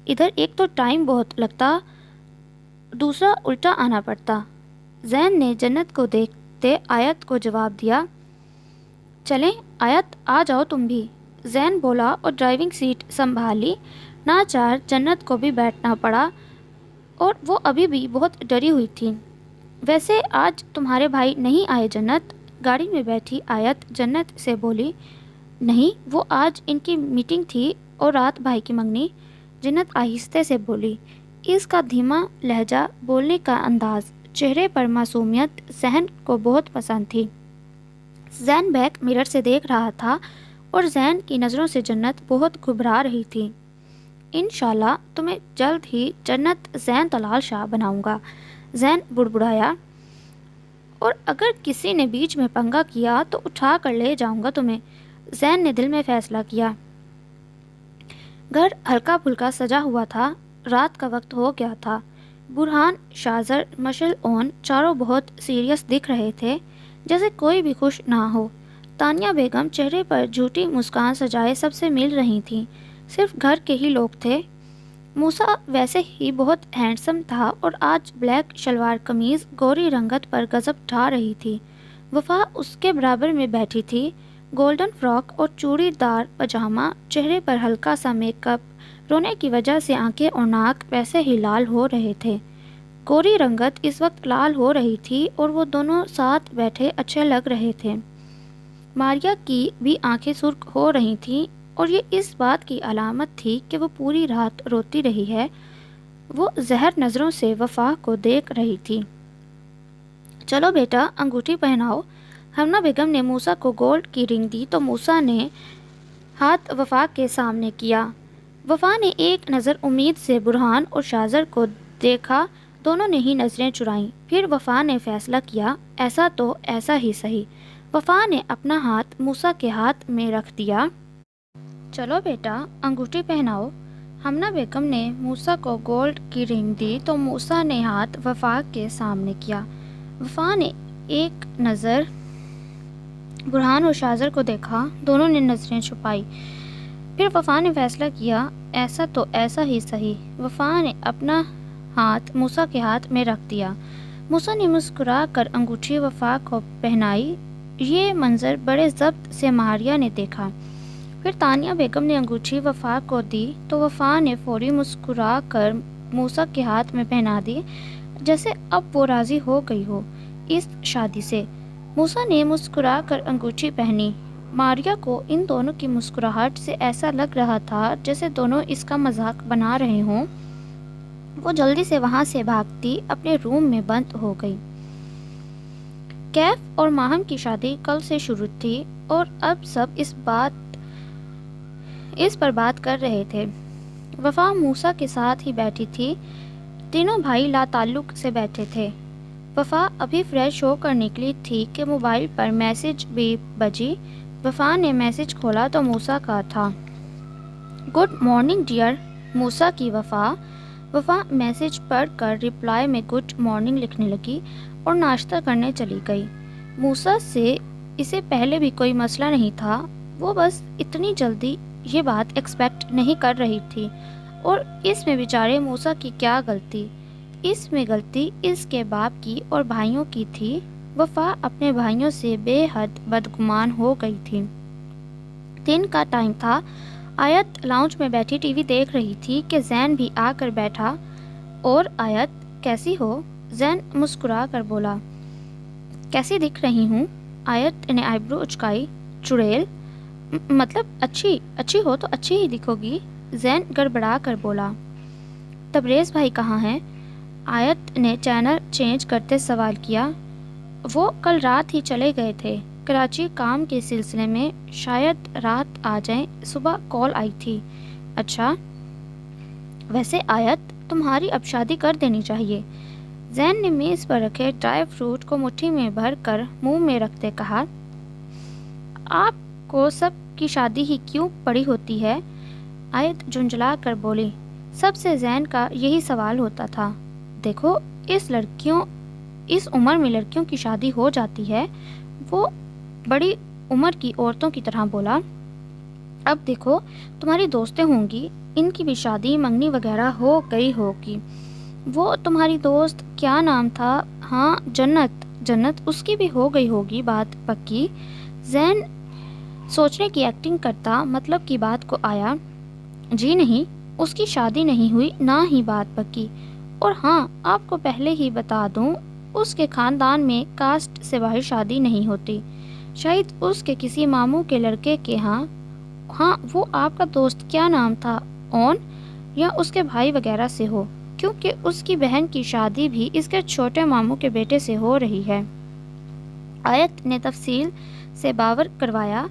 ادھر ایک تو ٹائم بہت لگتا، دوسرا الٹا آنا پڑتا۔ زین نے جنت کو دیکھتے آیت کو جواب دیا۔ چلیں آیت، آ جاؤ تم بھی، زین بولا اور ڈرائیونگ سیٹ سنبھالی۔ ناچار جنت کو بھی بیٹھنا پڑا اور وہ ابھی بھی بہت ڈری ہوئی تھی۔ ویسے آج تمہارے بھائی نہیں آئے جنت؟ گاڑی میں بیٹھی آیت جنت سے بولی۔ نہیں، وہ آج ان کی میٹنگ تھی اور رات بھائی کی منگنی، جنت آہستہ سے بولی۔ اس کا دھیما لہجہ، بولنے کا انداز، چہرے پر معصومیت ذہن کو بہت پسند تھی۔ زین بیک مرر سے دیکھ رہا تھا اور زین کی نظروں سے جنت بہت گھبرا رہی تھی۔ انشاءاللہ تمہیں جلد ہی جنت زین طلال شاہ بناؤں گا، زین بڑبڑایا، اور اگر کسی نے بیچ میں پنگا کیا تو اٹھا کر لے جاؤں گا تمہیں، زین نے دل میں فیصلہ کیا۔ گھر ہلکا پھلکا سجا ہوا تھا، رات کا وقت ہو گیا تھا۔ برہان، شازر، مشل، اون چاروں بہت سیریس دکھ رہے تھے، جیسے کوئی بھی خوش نہ ہو۔ تانیہ بیگم چہرے پر جھوٹی مسکان سجائے سب سے مل رہی تھیں، صرف گھر کے ہی لوگ تھے۔ موسیٰ ویسے ہی بہت ہینڈسم تھا اور آج بلیک شلوار قمیض گوری رنگت پر غضب ڈھا رہی تھی۔ وفا اس کے برابر میں بیٹھی تھی، گولڈن فراک اور چوڑی دار پاجامہ، چہرے پر ہلکا سا میک اپ، رونے کی وجہ سے آنکھیں اور ناک ویسے ہی لال ہو رہے تھے۔ گوری رنگت اس وقت لال ہو رہی تھی اور وہ دونوں ساتھ بیٹھے اچھے لگ رہے تھے۔ ماریا کی بھی آنکھیں سرخ ہو رہی تھیں اور یہ اس بات کی علامت تھی کہ وہ پوری رات روتی رہی ہے۔ وہ زہر نظروں سے وفا کو دیکھ رہی تھی۔ چلو بیٹا، انگوٹھی پہناؤ۔ ہمنا بیگم نے موسیٰ کو گولڈ کی رنگ دی تو موسیٰ نے ہاتھ وفا کے سامنے کیا۔ وفا نے ایک نظر امید سے برہان اور شاذر کو دیکھا، دونوں نے ہی نظریں چرائیں۔ پھر وفا نے فیصلہ کیا، ایسا تو ایسا ہی صحیح۔ وفا نے اپنا ہاتھ موسیٰ کے ہاتھ میں رکھ دیا۔ چلو بیٹا، انگوٹھی پہناؤ۔ ہمنا بیگم نے موسیٰ کو گولڈ کی رنگ دی تو موسیٰ نے ہاتھ وفا کے سامنے کیا۔ وفا نے ایک نظر برہان اور شاذر کو دیکھا، دونوں نے نظریں چھپائی۔ پھر وفا نے فیصلہ کیا، ایسا تو ایسا ہی صحیح۔ وفا نے اپنا ہاتھ موسیٰ کے ہاتھ میں رکھ دیا۔ موسیٰ نے مسکرا کر انگوٹھی وفا کو پہنائی۔ یہ منظر بڑے ضبط سے ماریا نے دیکھا۔ پھر تانیہ بیگم نے انگوٹھی وفا کو دی تو وفا نے فوری مسکرا کر موسیٰ کے ہاتھ میں پہنا دی، جیسے اب وہ راضی ہو گئی ہو اس شادی سے۔ موسیٰ نے مسکرا کر انگوٹھی پہنی۔ ماریا کو ان دونوں کی مسکراہٹ سے ایسا لگ رہا تھا جیسے دونوں اس کا مذاق بنا رہے ہوں۔ وہ جلدی سے وہاں سے بھاگتی اپنے روم میں بند ہو گئی۔ کیف اور ماہم کی شادی کل سے شروع تھی اور اب سب اس پر بات کر رہے تھے۔ وفا موسیٰ کے ساتھ ہی بیٹھی تھی، تینوں بھائی لا تعلق سے بیٹھے تھے۔ وفا ابھی فریش ہو کر نکلی تھی کہ موبائل پر میسج بھی بجی۔ وفا نے میسج کھولا تو موسیٰ کا تھا۔ گڈ مارننگ ڈیئر، موسیٰ کی وفا میسج پڑھ کر رپلائی میں گڈ مارننگ لکھنے لگی اور ناشتہ کرنے چلی گئی۔ موسیٰ سے اسے پہلے بھی کوئی مسئلہ نہیں تھا، وہ بس اتنی جلدی یہ بات ایکسپیکٹ نہیں کر رہی تھی۔ اور اس میں بیچارے موسیٰ کی کیا غلطی؟ اس میں غلطی اس کے باپ کی اور بھائیوں کی تھی۔ وفا اپنے بھائیوں سے بے حد بدگمان ہو گئی تھی۔ دن کا ٹائم تھا۔ آیت لاؤنج میں بیٹھی ٹی وی دیکھ رہی تھی کہ زین بھی آ کر بیٹھا۔ اور آیت، کیسی ہو؟ زین مسکرا کر بولا۔ کیسی دکھ رہی ہوں؟ آیت نے آئیبرو اچکائی۔ چڑیل، مطلب اچھی ہو تو اچھی ہی دکھو گی، زین گڑبڑا کر بولا۔ تبریز بھائی کہاں ہیں؟ آیت نے چینل چینج کرتے سوال کیا۔ وہ کل رات ہی چلے گئے تھے کراچی کام کے سلسلے میں، شاید رات آ جائیں، صبح کال آئی تھی۔ اچھا، ویسے آیت تمہاری اب شادی کر دینی چاہیے، زین نے میز پر رکھے ڈرائی فروٹ کو مٹھی میں بھر کر منہ میں رکھتے کہا۔ آپ کو سب کی شادی ہی کیوں پڑی ہوتی ہے؟ آیت جھنجھلا کر بولی۔ سب سے زین کا یہی سوال ہوتا تھا۔ دیکھو، اس عمر میں لڑکیوں کی شادی ہو جاتی ہے، وہ بڑی عمر کی عورتوں کی طرح بولا۔ اب دیکھو، تمہاری دوستیں ہوں گی، ان کی بھی شادی منگنی وغیرہ ہو گئی ہوگی۔ وہ تمہاری دوست کیا نام تھا؟ ہاں، جنت، اس کی بھی ہو گئی ہوگی بات پکی۔ زین سوچنے کی ایکٹنگ کرتا مطلب کی بات کو آیا۔ جی نہیں، اس کی شادی نہیں ہوئی، نہ ہی بات پکی۔ اور ہاں، آپ کو پہلے ہی بتا دوں، اس کے خاندان میں کاسٹ سے باہر شادی نہیں ہوتی۔ شاید اس کے کسی ماموں کے لڑکے کے ہاں۔ وہ آپ کا دوست کیا نام تھا؟ اون، یا اس کے بھائی وغیرہ سے ہو، کیونکہ اس کی بہن کی شادی بھی اس کے چھوٹے ماموں کے بیٹے سے ہو رہی ہے۔ آیت نے تفصیل سے باور کروایا۔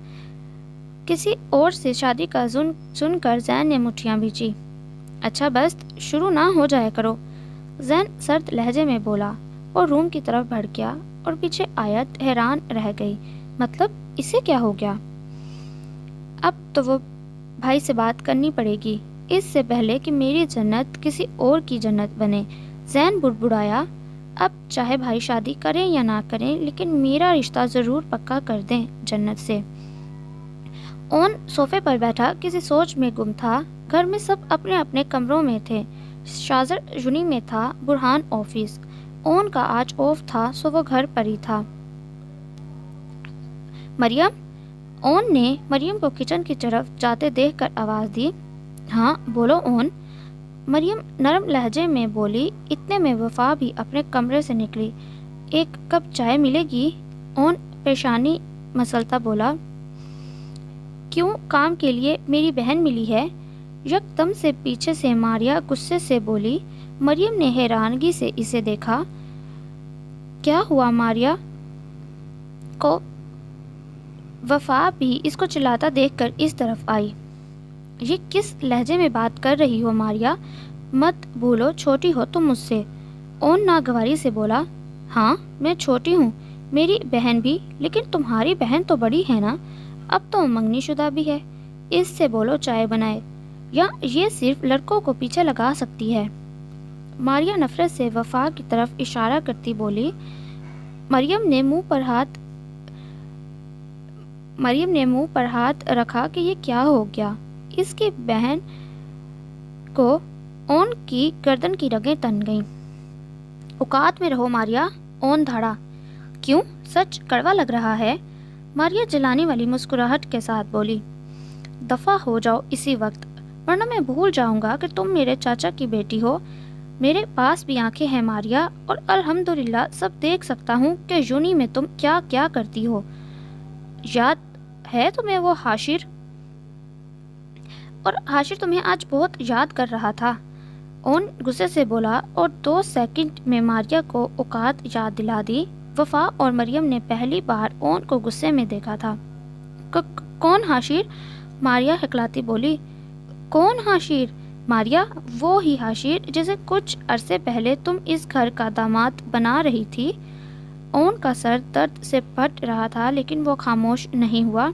کسی اور سے شادی کا سن کر زین نے مٹھیاں بھیجی۔ اچھا، بس شروع نہ ہو جایا کرو، زین سرد لہجے میں بولا اور روم کی طرف بڑھ گیا۔ اور پیچھے آیت حیران رہ گئی، مطلب اسے کیا ہو گیا؟ اب تو وہ بھائی سے بات کرنی پڑے گی، اس سے پہلے کہ میری جنت کسی اور کی جنت بنے۔ زین بڑبڑایا۔ اب چاہے بھائی شادی کریں یا نہ کریں، لیکن میرا رشتہ ضرور پکا کر دیں جنت سے۔ اون صوفے پر بیٹھا کسی سوچ میں گم تھا۔ گھر میں سب اپنے اپنے کمروں میں تھے۔ شازر یونی میں تھا، برہان آفس۔ اون کا آج آف تھا سو وہ گھر پر ہی تھا۔ مریم؟ اون نے مریم کو کچن کی طرف جاتے دیکھ کر آواز دی۔ ہاں بولو اون، مریم نرم لہجے میں بولی۔ اتنے میں وفا بھی اپنے کمرے سے نکلی۔ ایک کپ چائے ملے گی؟ اون پریشانی مسلتا بولا۔ کیوں، کام کے لیے میری بہن ملی ہے؟ یک دم سے پیچھے سے ماریا غصے سے بولی۔ مریم نے حیرانگی سے اسے دیکھا۔ کیا ہوا ماریا کو؟ وفا بھی اس کو چلاتا دیکھ کر اس طرف آئی۔ یہ کس لہجے میں بات کر رہی ہو ماریا؟ مت بھولو چھوٹی ہو تم مجھ سے۔ اون ناگواری سے بولا۔ ہاں میں چھوٹی ہوں، میری بہن بھی، لیکن تمہاری بہن تو بڑی ہے نا، اب تو منگنی شدہ بھی ہے۔ اس سے بولو چائے بنائے، یا یہ صرف لڑکوں کو پیچھے لگا سکتی ہے۔ ماریا نفرت سے وفا کی طرف اشارہ کرتی بولی۔ مریم نے منہ پر ہاتھ رکھا کہ یہ کیا ہو گیا۔ اس کی بہن کو اون کی گردن کی رگیں تن گئیں۔ اوقات میں رہو ماریا، اون دھاڑا۔ کیوں، سچ کڑوا لگ رہا ہے؟ ماریا جلانے والی مسکراہٹ کے ساتھ بولی۔ دفع ہو جاؤ اسی وقت، ورنہ میں بھول جاؤں گا کہ تم میرے چاچا کی بیٹی ہو۔ میرے پاس بھی آنکھیں ہیں ماریا، اور الحمدللہ سب دیکھ سکتا ہوں کہ یونی میں تم کیا کیا کرتی ہو۔ یاد ہے تمہیں وہ حاشر؟ اور حاشر تمہیں آج بہت یاد کر رہا تھا، اون غصے سے بولا، اور 2 سیکنڈ میں ماریا کو اوقات یاد دلا دی۔ وفا اور مریم نے پہلی بار اون کو غصے میں دیکھا تھا۔ کون حاشر؟ ماریا ہکلاتی بولی۔ کون حاشر؟ ماریا، وہ ہی حاشر جسے کچھ عرصے پہلے تم اس گھر کا داماد بنا رہی تھی۔ اون کا سر درد سے پھٹ رہا تھا، لیکن وہ خاموش نہیں ہوا۔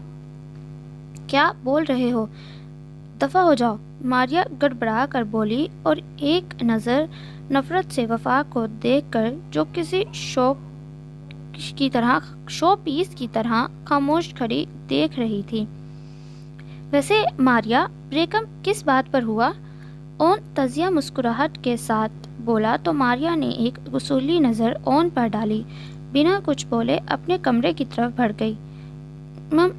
کیا بول رہے ہو؟ دفع ہو جاؤ، ماریا گڑبڑا کر بولی، اور ایک نظر نفرت سے وفا کو دیکھ کر جو کسی شو پیس کی طرح خاموش کھڑی دیکھ رہی تھی۔ ویسے ماریا، بریک اپ کس بات پر ہوا؟ اون تزیہ مسکراہٹ کے ساتھ بولا تو ماریا نے ایک غصولی نظر اون پر ڈالی۔ بنا کچھ بولے اپنے کمرے کی طرف بڑھ گئی۔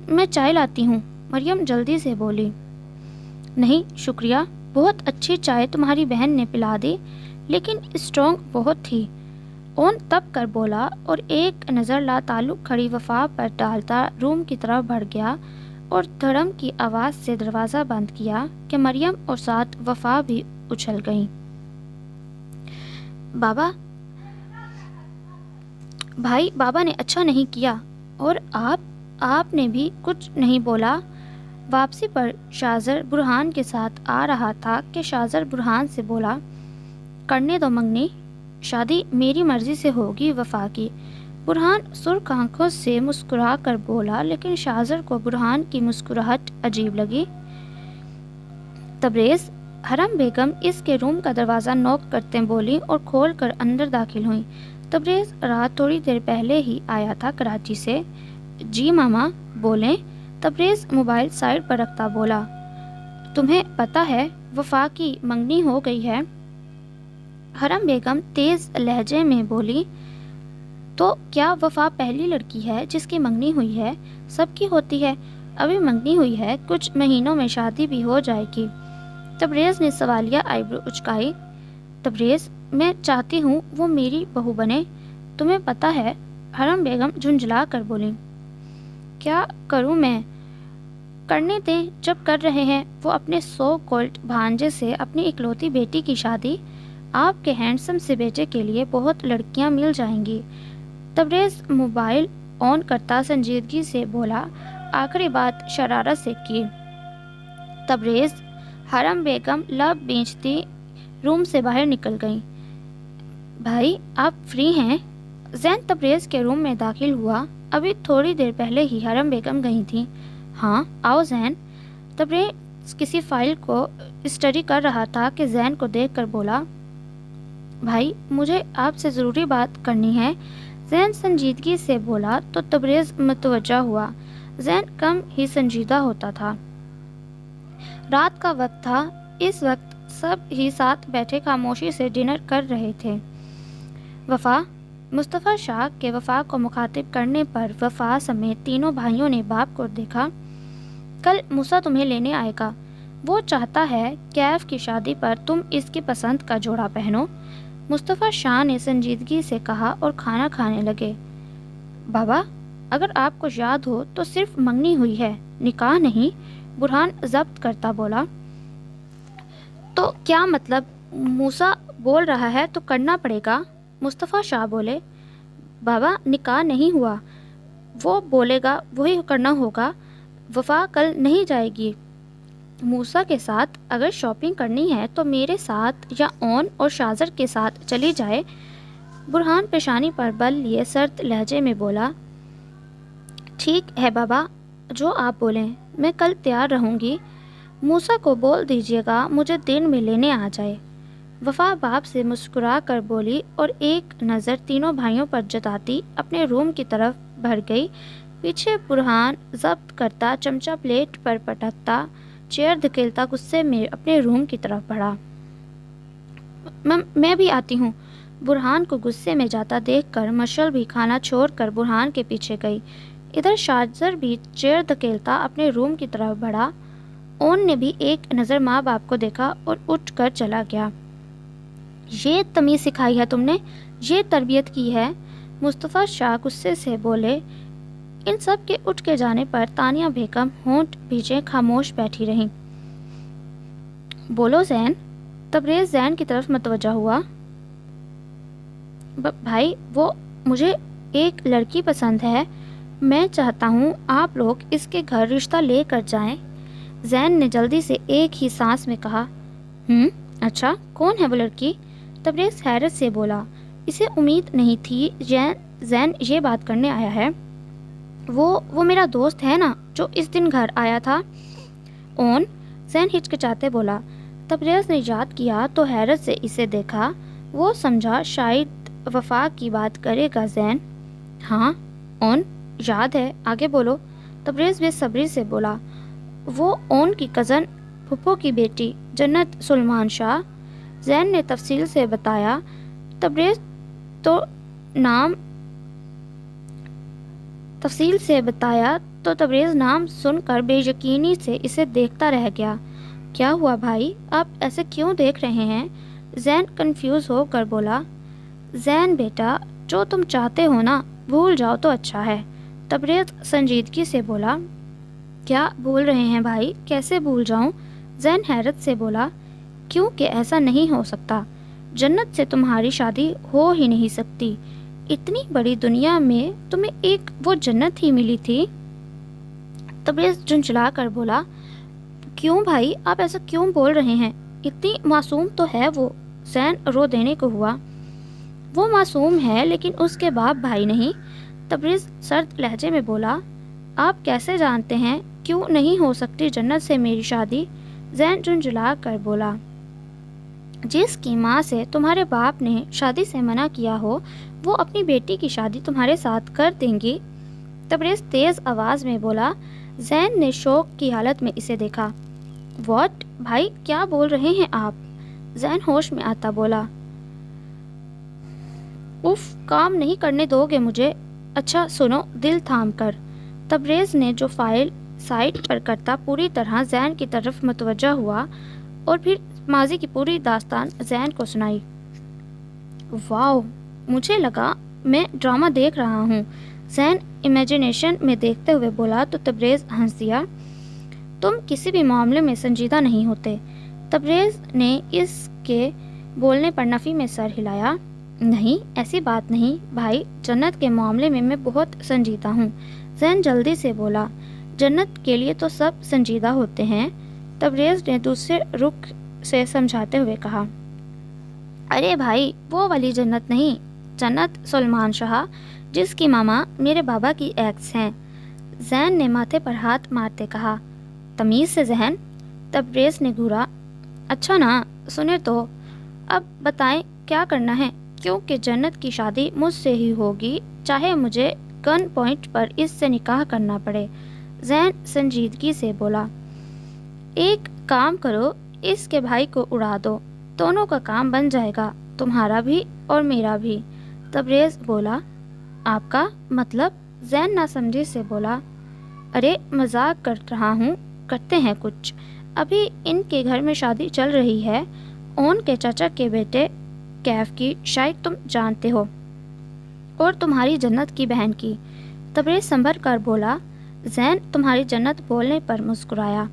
میں چائے لاتی ہوں، مریم جلدی سے بولی۔ نہیں شکریہ، بہت اچھی چائے تمہاری بہن نے پلا دی، لیکن اسٹرانگ بہت تھی، اون تب کر بولا، اور ایک نظر لا تعلق کھڑی وفا پر ڈالتا روم کی طرف بڑھ گیا اور دھڑم کی آواز سے دروازہ بند کیا کہ مریم اور ساتھ وفا بھی اچھل گئیں۔ بابا نے اچھا نہیں کیا، اور آپ نے بھی کچھ نہیں بولا۔ واپسی پر شازر برہان کے ساتھ آ رہا تھا کہ شازر برہان سے بولا، کرنے دو منگنی، شادی میری مرضی سے ہوگی وفا کی۔ برہان سرخ آنکھوں سے مسکرا کر بولا، لیکن شازر کو برہان کی مسکراہٹ عجیب لگی۔ تبریز؟ حرم بیگم اس کے روم کا دروازہ نوک کرتے بولی اور کھول کر اندر داخل ہوئیں۔ تبریز رات تھوڑی دیر پہلے ہی آیا تھا کراچی سے۔ جی ماما بولیں، تبریز موبائل سائیڈ پر رکھتا بولا۔ تمہیں پتہ ہے وفا کی منگنی ہو گئی ہے؟ حرم بیگم تیز لہجے میں بولی۔ تو کیا وفا پہلی لڑکی ہے جس کی منگنی ہوئی ہے؟ سب کی ہوتی ہے، ابھی منگنی ہوئی ہے، کچھ مہینوں میں شادی بھی ہو جائے گی۔ تبریز نے سوالیہ آئیبرو اچکائی۔ تبریز، میں چاہتی ہوں وہ میری بہو بنے، تمہیں پتہ ہے، حرم بیگم جھنجھلا کر بولی۔ کیا کروں میں؟ کرنے دیں، جب کر رہے ہیں وہ اپنے سو کولڈ بھانجے سے اپنی اکلوتی بیٹی کی شادی، آپ کے ہینڈسم سے بیٹے کے لیے بہت لڑکیاں مل جائیں گی۔ تبریز موبائل آن کرتا سنجیدگی سے بولا، آخری بات شرارت سے کی۔ تبریز؟ حرم بیگم لب بینچتی روم سے باہر نکل گئیں۔ بھائی آپ فری ہیں؟ زین تبریز کے روم میں داخل ہوا۔ ابھی تھوڑی دیر پہلے ہی حرم بیگم گئی تھیں۔ ہاں آؤ زین۔ تبریز کسی فائل کو اسٹڈی کر رہا تھا کہ زین کو دیکھ کر بولا، بھائی مجھے آپ سے ضروری بات کرنی ہے۔ زین سنجیدگی سے بولا تو تبریز متوجہ ہوا۔ زین کم ہی سنجیدہ ہوتا تھا۔ رات کا وقت تھا، اس وقت سب ہی ساتھ بیٹھے خاموشی سے ڈنر کر رہے تھے۔ وفا، مصطفیٰ شاہ کے وفا کو مخاطب کرنے پر وفا سمیت تینوں بھائیوں نے باپ کو دیکھا۔ کل موسیٰ تمہیں لینے آئے گا، وہ چاہتا ہے کیف کی شادی پر تم اس کی پسند کا جوڑا پہنو، مصطفیٰ شاہ نے سنجیدگی سے کہا اور کھانا کھانے لگے۔ بابا، اگر آپ کو یاد ہو تو صرف منگنی ہوئی ہے، نکاح نہیں، برہان ضبط کرتا بولا۔ تو کیا مطلب؟ موسیٰ بول رہا ہے تو کرنا پڑے گا، مصطفیٰ شاہ بولے۔ بابا، نکاح نہیں ہوا، وہ بولے گا وہی کرنا ہوگا، وفا کل نہیں جائے گی۔ موسیٰ کے ساتھ اگر شاپنگ کرنی ہے تو میرے ساتھ یا اون اور شازر کے ساتھ چلی جائے، برہان پیشانی پر بل لیے سرد لہجے میں بولا۔ ٹھیک ہے بابا، جو آپ بولیں، میں کل تیار رہوں گی، موسیٰ کو بول دیجیے گا مجھے دن میں لینے آ جائے۔ وفا باپ سے مسکرا کر بولی اور ایک نظر تینوں بھائیوں پر جتاتی اپنے روم کی طرف بڑھ گئی۔ پیچھے برہان ضبط کرتا، چمچہ پلیٹ پر پٹکتا، چیئر دھکیلتا غصے میں اپنے روم کی طرف بڑھا۔ میں بھی آتی ہوں، برہان کو غصے میں جاتا دیکھ کر مشل بھی کھانا چھوڑ کر برہان کے پیچھے گئی۔ ادھر شازر بھی چیئر دھکیلتا اپنے روم کی طرف بڑھا۔ اون نے بھی ایک نظر ماں باپ کو دیکھا اور اٹھ کر چلا گیا۔ یہ تمیز سکھائی ہے تم نے، یہ تربیت کی ہے، مصطفیٰ شاہ غصے سے بولے۔ ان سب کے اٹھ کے جانے پر تانیہ بیگم ہونٹ بھیجے خاموش بیٹھی رہیں۔ بولو زین، تبریز زین کی طرف متوجہ ہوا۔ بھائی، وہ مجھے ایک لڑکی پسند ہے، میں چاہتا ہوں آپ لوگ اس کے گھر رشتہ لے کر جائیں، زین نے جلدی سے ایک ہی سانس میں کہا۔ اچھا، کون ہے وہ لڑکی؟ تبریز حیرت سے بولا۔ اسے امید نہیں تھی زین یہ بات کرنے آیا ہے۔ وہ میرا دوست ہے نا جو اس دن گھر آیا تھا۔ اون، زین ہچکچاتے بولا۔ تبریز نے یاد کیا تو حیرت سے اسے دیکھا۔ وہ سمجھا شاید وفا کی بات کرے گا زین۔ ہاں اون، یاد ہے، آگے بولو، تبریز بے صبری سے بولا۔ وہ اون کی کزن پھپھو کی بیٹی جنت سلمان شاہ، زین نے تفصیل سے بتایا۔ تبریز نام سن کر بے یقینی سے اسے دیکھتا رہ گیا۔ کیا ہوا بھائی، آپ ایسے کیوں دیکھ رہے ہیں؟ زین کنفیوز ہو کر بولا۔ زین بیٹا، جو تم چاہتے ہو نا، بھول جاؤ تو اچھا ہے، تبریز سنجیدگی سے بولا۔ کیا بھول رہے ہیں بھائی، کیسے بھول جاؤں؟ زین حیرت سے بولا۔ کیونکہ ایسا نہیں ہو سکتا، جنت سے تمہاری شادی ہو ہی نہیں سکتی، اتنی بڑی دنیا میں تمہیں ایک وہ جنت ہی ملی تھی۔ تبریز جھنجھلا کر بولا۔ کیوں بھائی، آپ ایسا کیوں بول رہے ہیں؟ اتنی معصوم تو ہے وہ، زین رو دینے کو ہوا۔ وہ معصوم ہے لیکن اس کے باپ بھائی نہیں، تبریز سرد لہجے میں بولا۔ آپ کیسے جانتے ہیں کیوں نہیں ہو سکتی جنت سے میری شادی؟ زین جھنجھلا کر بولا۔ جس کی ماں سے تمہارے باپ نے شادی سے منع کیا ہو، وہ اپنی بیٹی کی شادی تمہارے ساتھ کر دیں گی، تبریز تیز آواز میں بولا۔ زین نے شوق کی حالت میں اسے دیکھا۔ واٹ؟ بھائی کیا بول رہے ہیں آپ؟ زین ہوش میں آتا بولا۔ اف، کام نہیں کرنے دو گے مجھے؟ اچھا سنو دل تھام کر، تبریز نے جو فائل سائٹ پر کرتا پوری طرح زین کی طرف متوجہ ہوا اور پھر ماضی کی پوری داستان زین کو سنائی۔ واو، مجھے لگا میں ڈرامہ دیکھ رہا ہوں، زین امیجنیشن میں دیکھتے ہوئے بولا تو تبریز ہنس دیا۔ تم کسی بھی معاملے میں سنجیدہ نہیں ہوتے، تبریز نے اس کے بولنے پر نفی میں سر ہلایا۔ نہیں، ایسی بات نہیں بھائی، جنت کے معاملے میں میں بہت سنجیدہ ہوں، زین جلدی سے بولا۔ جنت کے لیے تو سب سنجیدہ ہوتے ہیں، تبریز نے دوسرے رخ سے سمجھاتے ہوئے کہا۔ ارے بھائی، وہ والی جنت نہیں، جنت سلمان شاہ، جس کی ماما میرے بابا کی ایکس ہیں، زین نے ماتھے پر ہاتھ مارتے کہا۔ تمیز سے ذہن، تبریز نے گھورا۔ اچھا نا، سنے تو، اب بتائیں کیا کرنا ہے، کیونکہ جنت کی شادی مجھ سے ہی ہوگی، چاہے مجھے گن پوائنٹ پر اس سے نکاح کرنا پڑے، زین سنجیدگی سے بولا، ایک کام کرو، اس کے بھائی کو اڑا دو، دونوں کا کام بن جائے گا، تمہارا بھی اور میرا بھی۔ تبریز بولا، آپ کا مطلب؟ زین ناسمجھی سے بولا، ارے مذاق کر رہا ہوں، کرتے ہیں کچھ۔ ابھی ان کے گھر میں شادی چل رہی ہے، اون کے چچا کے بیٹے کیف کی، شاید تم جانتے ہو، اور تمہاری جنت کی بہن کی۔ تبریز سنبھل کر بولا۔ زین تمہاری جنت بولنے پر مسکرایا۔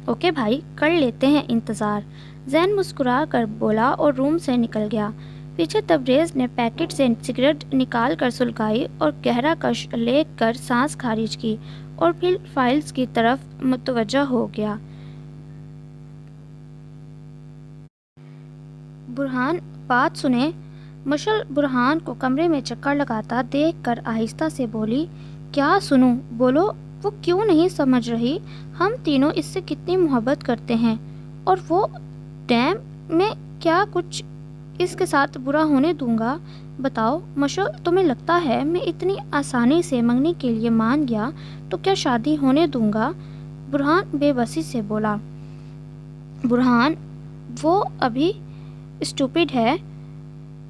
اوکے بھائی، کر لیتے ہیں انتظار، زین مسکرا کر بولا اور روم سے نکل گیا۔ پیچھے تبریز نے پیکٹ سے سگریٹ نکال کر سلگائی اور گہرا کش لے کر سانس خارج کی اور پھر فائلز کی طرف متوجہ ہو گیا۔ برہان، بات سنیں۔ مشل برہان کو کمرے میں چکر لگاتا دیکھ کر آہستہ سے بولی، کیا سنوں؟ بولو۔ وہ کیوں نہیں سمجھ رہی؟ ہم تینوں اس سے کتنی محبت کرتے ہیں، اور وہ ڈیم میں کیا کچھ اس کے ساتھ برا ہونے دوں گا؟ بتاؤ مشل، تمہیں لگتا ہے میں اتنی آسانی سے منگنی کے لیے مان گیا تو کیا شادی ہونے دوں گا؟ برہان بے بسی سے بولا۔ برہان، وہ ابھی اسٹوپڈ ہے،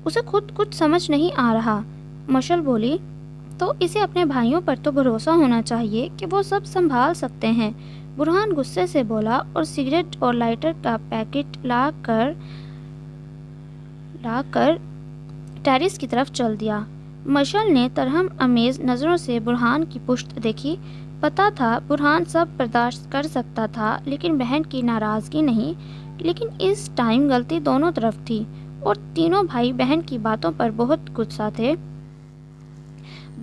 اسے خود کچھ سمجھ نہیں آ رہا۔ مشل بولی، تو اسے اپنے بھائیوں پر تو بھروسہ ہونا چاہیے کہ وہ سب سنبھال سکتے ہیں۔ برہان غصے سے بولا اور سگریٹ اور لائٹر کا پیکٹ لا کر ٹیرس کی طرف چل دیا۔ مشل نے ترہم امیز نظروں سے برہان کی پشت دیکھی۔ پتا تھا برہان سب برداشت کر سکتا تھا لیکن بہن کی ناراضگی نہیں۔ لیکن اس ٹائم غلطی دونوں طرف تھی اور تینوں بھائی بہن کی باتوں پر بہت غصہ تھے۔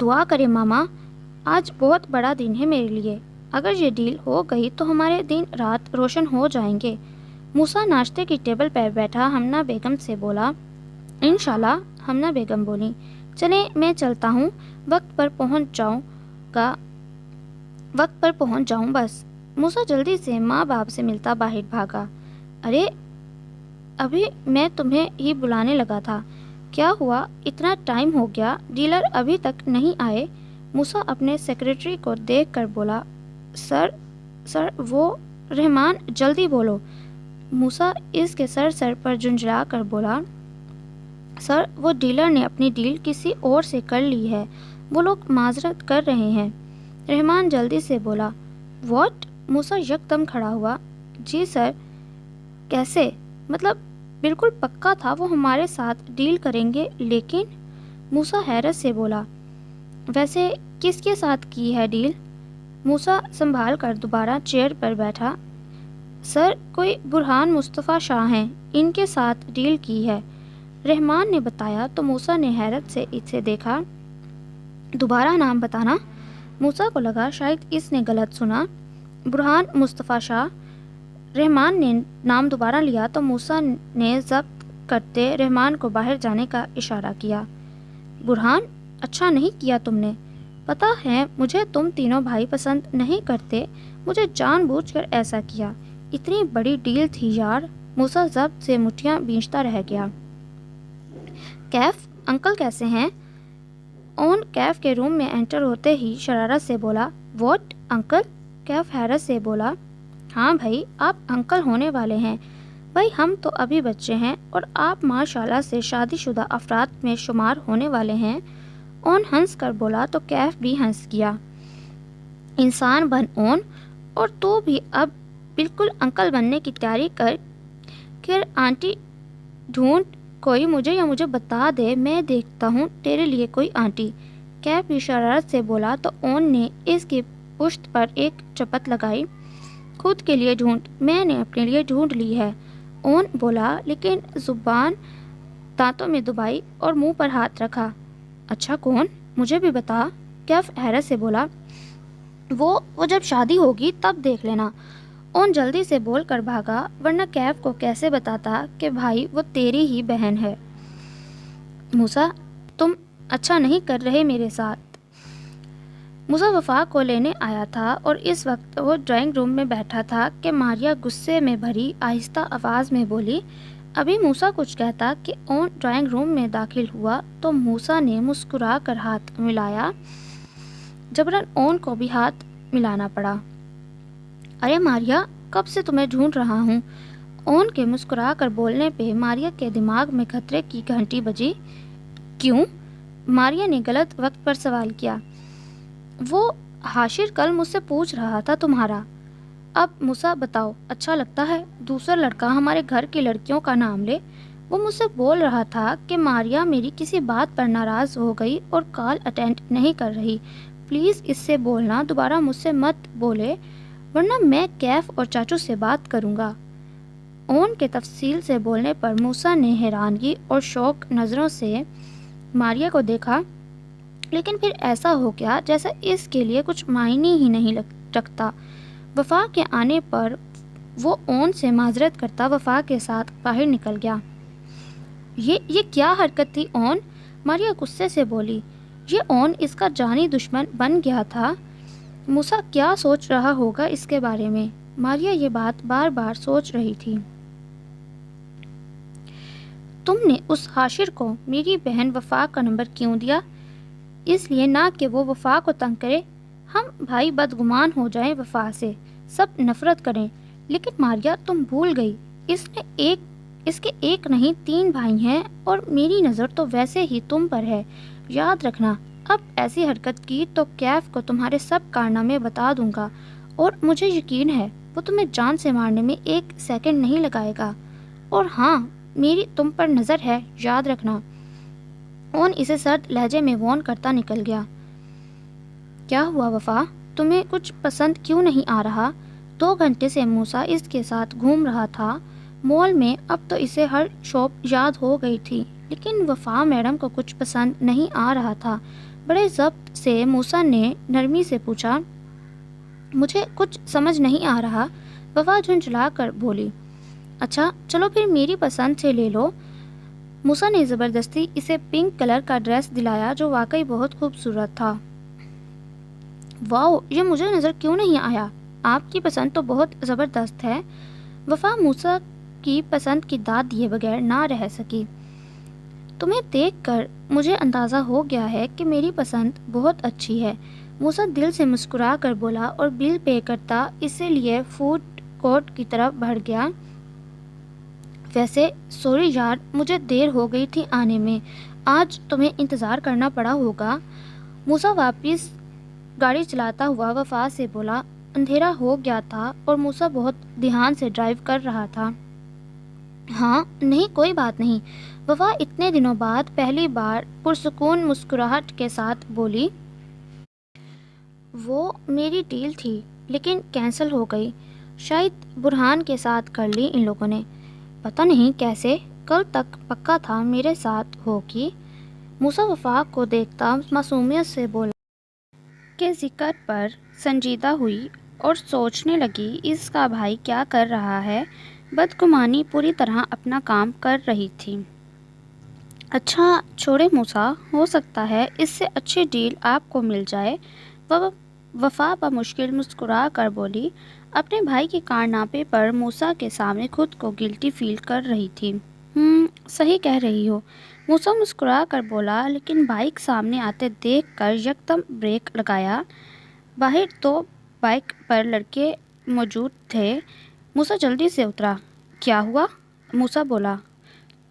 دعا کرے ماما، آج بہت بڑا دن ہے میرے لیے۔ اگر یہ ڈیل ہو گئی تو ہمارے دن رات روشن ہو جائیں گے۔ موسیٰ ناشتے کی ٹیبل پر بیٹھا ہمنا بیگم سے بولا۔ انشاءاللہ، ہمنا بیگم بولی۔ چلیں میں چلتا ہوں، وقت پر پہنچ جاؤں بس۔ موسیٰ جلدی سے ماں باپ سے ملتا باہر بھاگا۔ ارے ابھی میں تمہیں ہی بلانے لگا تھا، کیا ہوا؟ اتنا ٹائم ہو گیا، ڈیلر ابھی تک نہیں آئے؟ موسیٰ اپنے سیکریٹری کو دیکھ کر بولا۔ سر وہ رحمان، جلدی بولو۔ موسیٰ اس کے سر پر جھنجھلا کر بولا، سر وہ ڈیلر نے اپنی ڈیل کسی اور سے کر لی ہے، وہ لوگ معذرت کر رہے ہیں۔ رحمان جلدی سے بولا۔ واٹ؟ موسیٰ یکدم کھڑا ہوا۔ جی سر۔ کیسے؟ مطلب بالکل پکا تھا وہ ہمارے ساتھ ڈیل کریں گے، لیکن موسیٰ حیرت سے بولا، ویسے کس کے ساتھ کی ہے ڈیل؟ موسیٰ سنبھال کر دوبارہ چیئر پر بیٹھا۔ سر کوئی برہان مصطفیٰ شاہ ہیں، ان کے ساتھ ڈیل کی ہے، رحمان نے بتایا تو موسیٰ نے حیرت سے اسے دیکھا۔ دوبارہ نام بتانا۔ موسیٰ کو لگا شاید اس نے غلط سنا۔ برہان مصطفیٰ شاہ۔ رحمان نے نام دوبارہ لیا تو موسیٰ نے ضبط کرتے رحمان کو باہر جانے کا اشارہ کیا۔ برہان، اچھا نہیں کیا تم نے، پتہ ہے مجھے تم تینوں بھائی پسند نہیں کرتے، مجھے جان بوجھ کر ایسا کیا، اتنی بڑی ڈیل تھی یار۔ موسیٰ ضبط سے مٹھیاں بھینچتا رہ گیا۔ کیف انکل کیسے ہیں؟ اون کیف کے روم میں انٹر ہوتے ہی شرارت سے بولا۔ What uncle? کیف حیرت سے بولا۔ ہاں بھائی، آپ انکل ہونے والے ہیں، بھائی ہم تو ابھی بچے ہیں اور آپ ماشاءاللہ سے شادی شدہ افراد میں شمار ہونے والے ہیں۔ اون ہنس کر بولا تو کیف بھی ہنس گیا۔ انسان بن اون، اور تو بھی اب بالکل انکل بننے کی تیاری کر آنٹی ڈھونڈ کوئی مجھے، یا مجھے بتا دے میں دیکھتا ہوں تیرے لیے کوئی آنٹی۔ کیف بھی شرارت سے بولا تو اون نے اس کی پشت پر ایک چپت لگائی۔ خود کے لیے ڈھونڈ، میں نے اپنے لیے ڈھونڈ لی ہے، اون بولا لیکن زبان دانتوں میں دبائی اور منہ پر ہاتھ رکھا۔ اچھا کون؟ مجھے بھی بتا، کیف حیرت سے بولا۔ وہ جب شادی ہوگی تب دیکھ لینا، اون جلدی سے بول کر بھاگا، ورنہ کیف کو کیسے بتاتا کہ بھائی وہ تیری ہی بہن ہے۔ موسیٰ، تم اچھا نہیں کر رہے میرے ساتھ۔ موسیٰ وفا کو لینے آیا تھا اور اس وقت وہ ڈرائنگ روم میں بیٹھا تھا کہ ماریا غصے میں بھری آہستہ آواز میں بولی۔ ابھی موسیٰ کچھ کہتا کہ اون ڈرائنگ روم میں داخل ہوا تو موسیٰ نے مسکرا کر ہاتھ ملایا۔ جبراً اون کو بھی ہاتھ ملانا پڑا۔ ارے ماریا، کب سے تمہیں ڈھونڈ رہا ہوں۔ اون کے مسکرا کر بولنے پہ ماریا کے دماغ میں خطرے کی گھنٹی بجی۔ کیوں؟ ماریا نے غلط وقت پر سوال کیا۔ وہ حاشر کل مجھ سے پوچھ رہا تھا تمہارا۔ اب موسیٰ بتاؤ، اچھا لگتا ہے دوسرا لڑکا ہمارے گھر کی لڑکیوں کا نام لے؟ وہ مجھ سے بول رہا تھا کہ ماریا میری کسی بات پر ناراض ہو گئی اور کال اٹینڈ نہیں کر رہی۔ پلیز اس سے بولنا دوبارہ مجھ سے مت بولے، ورنہ میں کیف اور چاچو سے بات کروں گا۔ اون کے تفصیل سے بولنے پر موسیٰ نے حیرانگی اور شوق نظروں سے ماریا کو دیکھا، لیکن پھر ایسا ہو گیا جیسا اس کے لیے کچھ معنی ہی نہیں رکھتا۔ وفا کے آنے پر وہ اون سے معذرت کرتا وفا کے ساتھ باہر نکل گیا۔ یہ کیا حرکت تھی اون؟ ماریا غصے سے بولی۔ یہ اون اس کا جانی دشمن بن گیا تھا۔ موسیٰ کیا سوچ رہا ہوگا اس کے بارے میں؟ ماریا یہ بات بار بار سوچ رہی تھی۔ تم نے اس حاشر کو میری بہن وفا کا نمبر کیوں دیا؟ اس لیے نہ کہ وہ وفا کو تنگ کرے، ہم بھائی بدگمان ہو جائیں وفا سے، سب نفرت کریں۔ لیکن ماریا تم بھول گئی، اس کے ایک نہیں 3 بھائی ہیں، اور میری نظر تو ویسے ہی تم پر ہے۔ یاد رکھنا، اب ایسی حرکت کی تو کیف کو تمہارے سب کارنامے بتا دوں گا، اور مجھے یقین ہے وہ تمہیں جان سے مارنے میں 1 سیکنڈ نہیں لگائے گا۔ اور ہاں، میری تم پر نظر ہے، یاد رکھنا۔ اون اسے سرد لہجے میں وارن کرتا نکل گیا۔ کیا ہوا وفا؟ تمہیں کچھ پسند کیوں نہیں آ رہا؟ 2 گھنٹے سے موسیٰ اس کے ساتھ گھوم رہا تھا مال میں، اب تو اسے ہر شاپ یاد ہو گئی تھی، لیکن وفا میڈم کو کچھ پسند نہیں آ رہا تھا۔ بڑے ضبط سے موسیٰ نے نرمی سے پوچھا۔ مجھے کچھ سمجھ نہیں آ رہا، وفا جھنجھلا کر بولی۔ اچھا چلو پھر میری پسند سے لے لو۔ موسیٰ نے زبردستی اسے پنک کلر کا ڈریس دلایا جو واقعی بہت خوبصورت تھا۔ واؤ، یہ مجھے نظر کیوں نہیں آیا؟ آپ کی پسند تو بہت زبردست ہے۔ وفا موسیٰ کی پسند کی داد دیے بغیر نہ رہ سکی۔ تمہیں دیکھ کر مجھے اندازہ ہو گیا ہے کہ میری پسند بہت اچھی ہے، موسیٰ دل سے مسکرا کر بولا اور بل پے کرتا اسی لیے فوڈ کورٹ کی طرف بڑھ گیا۔ ویسے سوری یار، مجھے دیر ہو گئی تھی آنے میں، آج تمہیں انتظار کرنا پڑا ہوگا۔ موسیٰ واپس گاڑی چلاتا ہوا وفا سے بولا۔ اندھیرا ہو گیا تھا اور موسیٰ بہت دھیان سے ڈرائیو کر رہا تھا۔ ہاں نہیں، کوئی بات نہیں، وفا اتنے دنوں بعد پہلی بار پرسکون مسکراہٹ کے ساتھ بولی۔ وہ میری ڈیل تھی لیکن کینسل ہو گئی، شاید برہان کے ساتھ کر لی ان لوگوں نے، پتہ نہیں کیسے، کل تک پکا تھا میرے ساتھ ہوگی۔ موسیٰ وفا کو دیکھتا معصومیت سے بولا کے ذکر پر سنجیدہ ہوئی اور سوچنے لگی اس کا بھائی کیا کر رہا ہے۔ بدگمانی پوری طرح اپنا کام کر رہی تھی۔ اچھا چھوڑے موسیٰ، ہو سکتا ہے اس سے اچھی ڈیل آپ کو مل جائے۔ وفا بمشکل مسکرا کر بولی، اپنے بھائی کے کارنامے پر موسیٰ کے سامنے خود کو گلٹی فیل کر رہی تھی۔ صحیح کہہ رہی ہو، موسیٰ مسکرا کر بولا، لیکن بائک سامنے آتے دیکھ کر یکدم بریک لگایا۔ باہر تو بائک پر لڑکے موجود تھے۔ موسیٰ جلدی سے اترا۔ کیا ہوا؟ موسیٰ بولا۔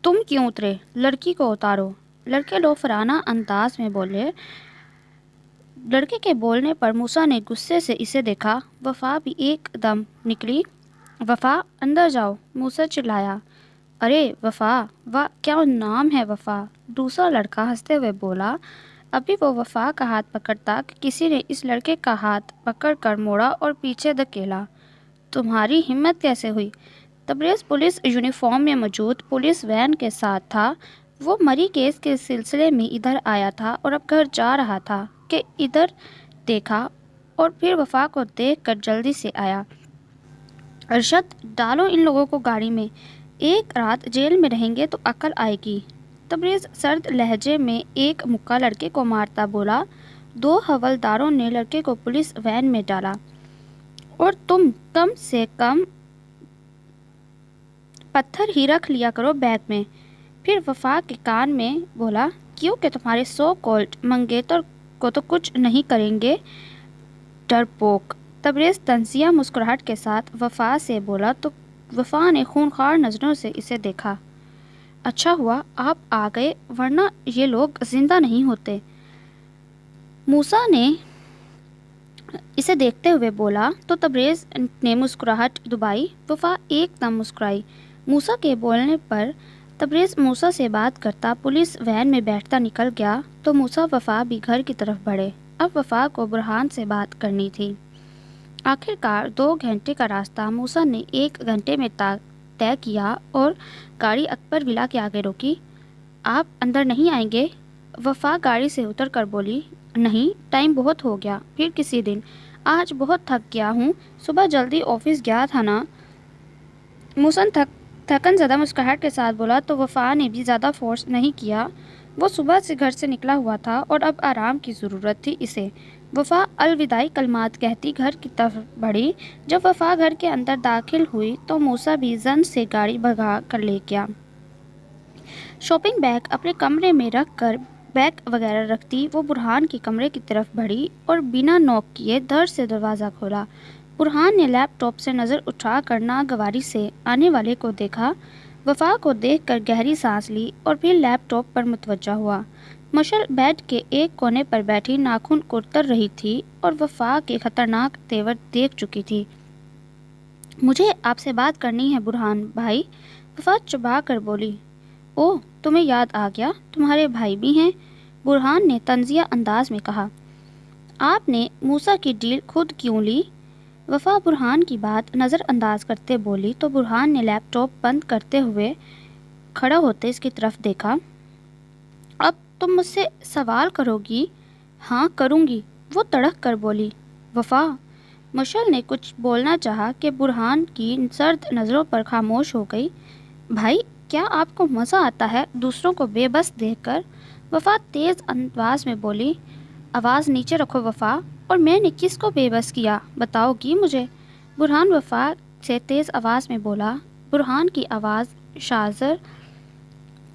تم کیوں اترے؟ لڑکی کو اتارو، لڑکے لوفرانہ انداز میں بولے۔ لڑکے کے بولنے پر موسیٰ نے غصے سے اسے دیکھا۔ وفا بھی ایک دم نکلی۔ وفا اندر جاؤ، موسیٰ چلایا۔ ارے وفا، واہ کیا نام ہے وفا، دوسرا لڑکا ہنستے ہوئے بولا۔ ابھی وہ وفا کا ہاتھ پکڑتا کہ کسی نے اس لڑکے کا ہاتھ پکڑ کر موڑا اور پیچھے دھکیلا۔ تمہاری ہمت کیسے ہوئی؟ تبریز پولیس یونیفارم میں موجود پولیس وین کے ساتھ تھا۔ وہ مری کیس کے سلسلے میں ادھر آیا تھا اور اب گھر جا رہا تھا کہ ادھر دیکھا اور پھر وفا کو دیکھ کر جلدی سے آیا۔ ارشد، ڈالو ان لوگوں کو گاڑی میں، 1 رات جیل میں رہیں گے تو عقل آئے گی۔ تبریز سرد لہجے میں ایک مکہ لڑکے کو مارتا بولا۔ 2 حوالداروں نے لڑکے کو پولیس وین میں ڈالا۔ اور تم کم سے کم پتھر ہی رکھ لیا کرو بیگ میں۔ پھر وفا کے کان میں بولا، کیونکہ تمہارے سو کالڈ منگیتر کو تو کچھ نہیں کریں گے۔ ڈرپوک، تبریز طنزیہ مسکراہٹ کے ساتھ وفا سے بولا تو وفا نے خونخوار نظروں سے اسے دیکھا۔ اچھا ہوا آپ آ گئے ورنہ یہ لوگ زندہ نہیں ہوتے، موسیٰ نے اسے دیکھتے ہوئے بولا تو تبریز نے مسکراہٹ دبائی۔ وفا ایک دم مسکرائی۔ موسیٰ کے بولنے پر تبریز موسیٰ سے بات کرتا پولیس وین میں بیٹھتا نکل گیا تو موسیٰ وفا بھی گھر کی طرف بڑھے۔ اب وفا کو برہان سے بات کرنی تھی۔ آخر کار 2 گھنٹے کا راستہ موسیٰ نے 1 گھنٹے میں طے کیا اور گاڑی اکبر ولا کے آگے روکی۔ آپ اندر نہیں آئیں گے؟ وفا گاڑی سے اتر کر بولی۔ نہیں، ٹائم بہت ہو گیا، پھر کسی دن، آج بہت تھک گیا ہوں، صبح جلدی آفس گیا تھا نا۔ موسیٰ تھکن زدہ مسکراہٹ کے ساتھ بولا تو وفا نے بھی زیادہ فورس نہیں کیا۔ وہ صبح سے گھر سے نکلا ہوا تھا اور اب آرام کی ضرورت تھی اسے۔ وفا الوداعی کلمات کہتی گھر کی طرف بڑھی۔ جب وفا گھر کے اندر داخل ہوئی تو موسیٰ بھی زن سے گاڑی بھگا کر لے گیا۔ شاپنگ بیگ اپنے کمرے میں رکھ کر بیگ وغیرہ رکھتی وہ برہان کے کمرے کی طرف بڑھی اور بنا نوک کیے دھڑ سے دروازہ کھولا۔ برہان نے لیپ ٹاپ سے نظر اٹھا کر ناگواری سے آنے والے کو دیکھا۔ وفا کو دیکھ کر گہری سانس لی اور پھر لیپ ٹاپ پر متوجہ ہوا۔ مشل بیڈ کے ایک کونے پر بیٹھی ناخن کتر رہی تھی اور وفا کے خطرناک تیور دیکھ چکی تھی۔ مجھے آپ سے بات کرنی ہے برہان بھائی، وفا چبا کر بولی۔ اوہ، تمہیں یاد آ گیا، تمہارے بھائی بھی ہیں، برہان نے طنزیہ انداز میں کہا۔ آپ نے موسیٰ کی ڈیل خود کیوں لی؟ وفا برہان کی بات نظر انداز کرتے بولی تو برہان نے لیپ ٹاپ بند کرتے ہوئے کھڑا ہوتے اس کی طرف دیکھا۔ اب تم مجھ سے سوال کرو گی؟ ہاں کروں گی، وہ تڑک کر بولی۔ وفا، مشل نے کچھ بولنا چاہا کہ برہان کی سرد نظروں پر خاموش ہو گئی۔ بھائی، کیا آپ کو مزہ آتا ہے دوسروں کو بے بس دیکھ کر؟ وفا تیز انداز میں بولی۔ آواز نیچے رکھو وفا، اور میں نے کس کو بے بس کیا بتاؤ گی مجھے؟ برہان وفا سے تیز آواز میں بولا۔ برہان کی آواز شازر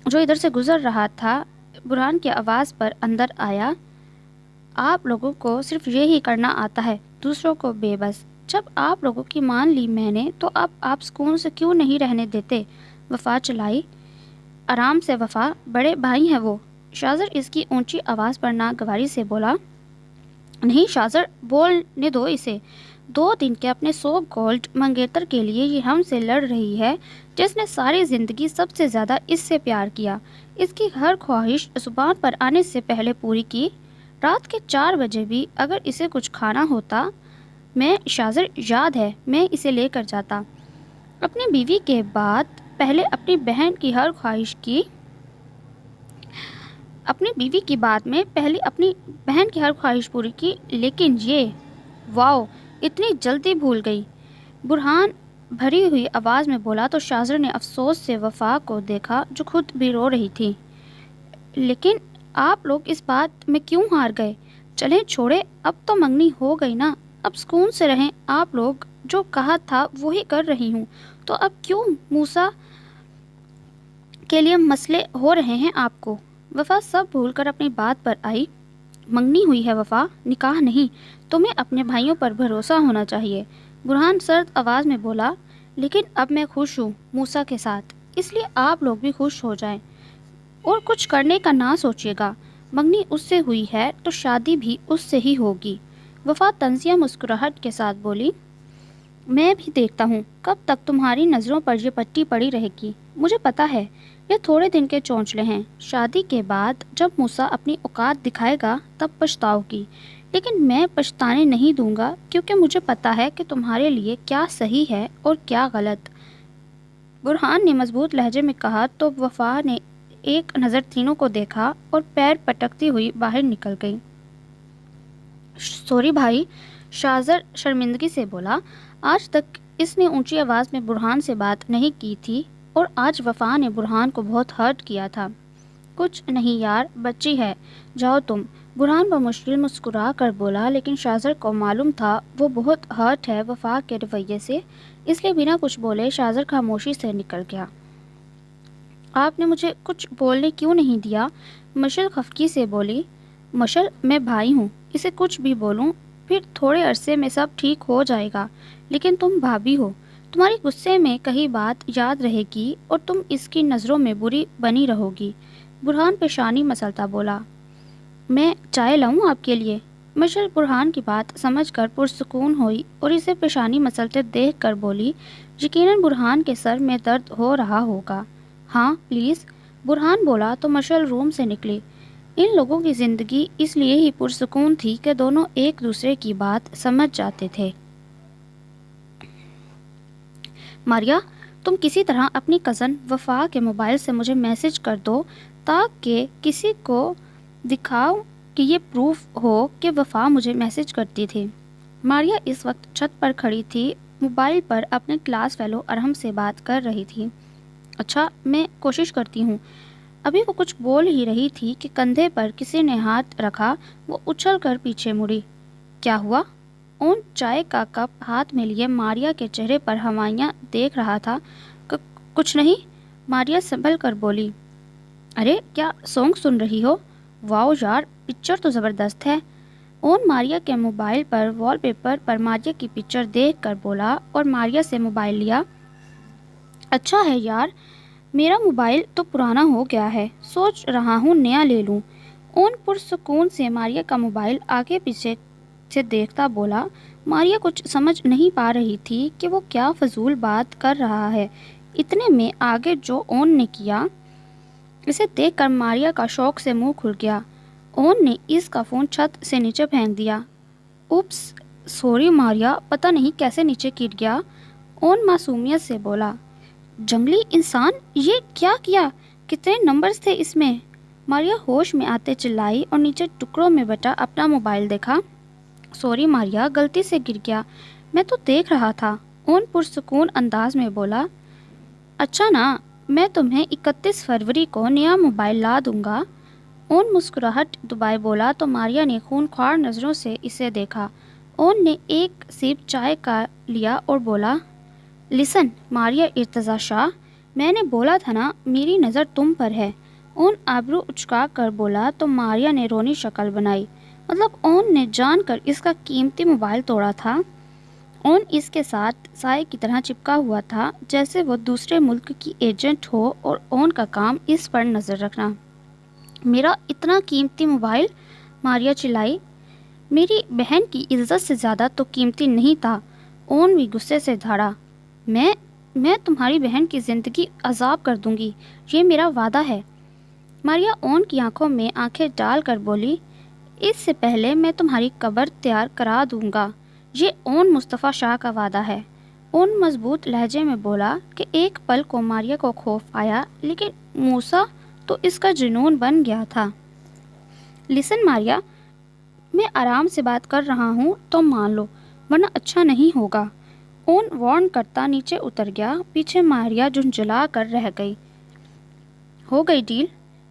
جو ادھر سے گزر رہا تھا برہان کی آواز پر اندر آیا۔ آپ لوگوں کو صرف یہی کرنا آتا ہے، دوسروں کو بے بس۔ جب آپ لوگوں کی مان لی میں نے تو اب آپ سکون سے کیوں نہیں رہنے دیتے؟ وفا چلائی۔ آرام سے وفا، بڑے بھائی ہیں وہ، شازر اس کی اونچی آواز پر ناگواری سے بولا۔ نہیں شازر، بولنے دو اسے، 2 دن کے اپنے 100 گولڈ منگیتر کے لیے یہ ہم سے لڑ رہی ہے جس نے ساری زندگی سب سے زیادہ اس سے پیار کیا، اس کی ہر خواہش زبان پر آنے سے پہلے پوری کی۔ رات کے 4 بجے بھی اگر اسے کچھ کھانا ہوتا، میں شازر یاد ہے میں اسے لے کر جاتا۔ اپنی بیوی کے بعد پہلے اپنی بہن کی ہر خواہش کی، اپنی بیوی کی بات میں پہلے اپنی بہن کی ہر خواہش پوری کی، لیکن یہ واؤ، اتنی جلدی بھول گئی، برہان بھری ہوئی آواز میں بولا تو شازر نے افسوس سے وفا کو دیکھا جو خود بھی رو رہی تھی۔ لیکن آپ لوگ اس بات میں کیوں ہار گئے؟ چلیں چھوڑے، اب تو منگنی ہو گئی نا، اب سکون سے رہیں، آپ لوگ جو کہا تھا وہی کر رہی ہوں، تو اب کیوں موسیٰ کے لیے مسئلے ہو رہے ہیں آپ کو؟ وفا سب بھول کر اپنی بات پر آئی۔ منگنی ہوئی ہے وفا، نکاح نہیں، تمہیں اپنے بھائیوں پر بھروسہ ہونا چاہیے، برہان سرد آواز میں بولا۔ لیکن اب میں خوش ہوں موسیٰ کے ساتھ، اس لیے آپ لوگ بھی خوش ہو جائیں اور کچھ کرنے کا نہ سوچیے گا، منگنی اس سے ہوئی ہے تو شادی بھی اس سے ہی ہوگی۔ وفا طنزیہ مسکراہٹ کے ساتھ بولی۔ میں بھی دیکھتا ہوں کب تک تمہاری نظروں پر یہ پٹی پڑی رہے گی، مجھے پتا ہے یہ تھوڑے دن کے چونچلے ہیں، شادی کے بعد جب موسیٰ اپنی اوقات دکھائے گا تب پچھتاؤ گی، لیکن میں پچھتانے نہیں دوں گا کیونکہ مجھے پتا ہے کہ تمہارے لیے کیا صحیح ہے اور کیا غلط، برہان نے مضبوط لہجے میں کہا تو وفا نے ایک نظر تینوں کو دیکھا اور پیر پٹکتی ہوئی باہر نکل گئی۔ سوری بھائی، شازر شرمندگی سے بولا۔ آج تک اس نے اونچی آواز میں برہان سے بات نہیں کی تھی اور آج وفا نے برہان کو بہت ہرٹ کیا تھا۔ کچھ نہیں یار، بچی ہے، جاؤ تم، برہان بمشکل مسکرا کر بولا، لیکن شازر کو معلوم تھا وہ بہت ہرٹ ہے وفا کے رویے سے، اس لیے بنا کچھ بولے شازر خاموشی سے نکل گیا۔ آپ نے مجھے کچھ بولنے کیوں نہیں دیا؟ مشل خفگی سے بولی۔ مشل، میں بھائی ہوں، اسے کچھ بھی بولوں پھر تھوڑے عرصے میں سب ٹھیک ہو جائے گا، لیکن تم بھابھی ہو، تمہاری غصے میں کہیں بات یاد رہے گی اور تم اس کی نظروں میں بری بنی رہو گی۔ برہان پیشانی مسلتا بولا، میں چائے لاؤں آپ کے لیے؟ مشل برہان کی بات سمجھ کر پرسکون ہوئی اور اسے پیشانی مسلتے دیکھ کر بولی، یقیناً برہان کے سر میں درد ہو رہا ہوگا۔ ہاں پلیز، برہان بولا تو مشل روم سے نکلی۔ ان لوگوں کی زندگی اس لیے ہی پرسکون تھی کہ دونوں ایک دوسرے کی بات سمجھ جاتے تھے۔ ماریا، تم کسی طرح اپنی کزن وفا کے موبائل سے مجھے میسج کر دو تاکہ کسی کو دکھاؤ کہ یہ پروف ہو کہ وفا مجھے میسج کرتی تھی۔ ماریا اس وقت چھت پر کھڑی تھی، موبائل پر اپنے کلاس فیلو ارحم سے بات کر رہی تھی۔ اچھا، میں کوشش کرتی ہوں۔ ابھی وہ کچھ بول ہی رہی تھی کہ کندھے پر کسی نے ہاتھ رکھا، وہ اچھل کر پیچھے مڑی۔ کیا ہوا؟ اون چائے کا کپ ہاتھ میں لیے ماریا کے چہرے پر ہوائیاں دیکھ رہا تھا۔ کچھ نہیں، ماریا سنبھل کر بولی۔ ارے کیا سانگ سن رہی ہو؟ واؤ یار، پکچر تو زبردست ہے۔ اون ماریا کے موبائل پر وال پیپر پر ماریا کی پکچر دیکھ کر بولا اور ماریا سے موبائل لیا۔ اچھا ہے یار، میرا موبائل تو پرانا ہو گیا ہے، سوچ رہا ہوں نیا لے لوں۔ اون پرسکون سے ماریا کا موبائل آگے پیچھے سے دیکھتا بولا۔ ماریا کچھ سمجھ نہیں پا رہی تھی کہ وہ کیا فضول بات کر رہا ہے۔ اتنے میں آگے جو اون نے کیا، اسے دیکھ کر ماریا کا شوق سے منہ کھل گیا۔ اون نے اس کا فون چھت سے نیچے پھینک دیا۔ اوپس، سوری ماریا، پتہ نہیں کیسے نیچے گر گیا۔ اون معصومیت سے بولا۔ جنگلی انسان، یہ کیا کیا؟ کتنے نمبرز تھے اس میں؟ ماریا ہوش میں آتے چلائی اور نیچے ٹکڑوں میں بٹا اپنا موبائل دیکھا۔ سوری ماریا، غلطی سے گر گیا، میں تو دیکھ رہا تھا، اون پرسکون انداز میں بولا۔ اچھا نا، میں تمہیں 31 فروری کو نیا موبائل لا دوں گا۔ اون مسکراہٹ دبائے بولا تو ماریا نے خونخوار نظروں سے اسے دیکھا۔ اون نے ایک سیپ چائے کا لیا اور بولا، لسن ماریا ارتضی شاہ، میں نے بولا تھا نا میری نظر تم پر ہے۔ اون آبرو اچکا کر بولا تو ماریا نے رونی شکل بنائی۔ مطلب اون نے جان کر اس کا قیمتی موبائل توڑا تھا؟ اون اس کے ساتھ سائے کی طرح چپکا ہوا تھا، جیسے وہ دوسرے ملک کی ایجنٹ ہو اور اون کا کام اس پر نظر رکھنا۔ میرا اتنا قیمتی موبائل؟ ماریا چلائی۔ میری بہن کی عزت سے زیادہ تو قیمتی نہیں تھا۔ اون بھی غصے سے دھاڑا۔ میں تمہاری بہن کی زندگی عذاب کر دوں گی، یہ میرا وعدہ ہے۔ ماریا اون کی آنکھوں میں آنکھیں ڈال کر بولی، اس سے پہلے میں تمہاری قبر تیار کرا دوں گا، یہ اون مصطفیٰ شاہ کا وعدہ ہے۔ اون مضبوط لہجے میں بولا کہ ایک پل کو ماریا کو خوف آیا، لیکن موسیٰ تو اس کا جنون بن گیا تھا۔ لسن ماریا، میں آرام سے بات کر رہا ہوں، تم مان لو، ورنہ اچھا نہیں ہوگا۔ اون وارن کرتا نیچے اتر گیا، پیچھے ماریا جھنجھلا کر رہ گئی۔ ہو گئی ڈیل؟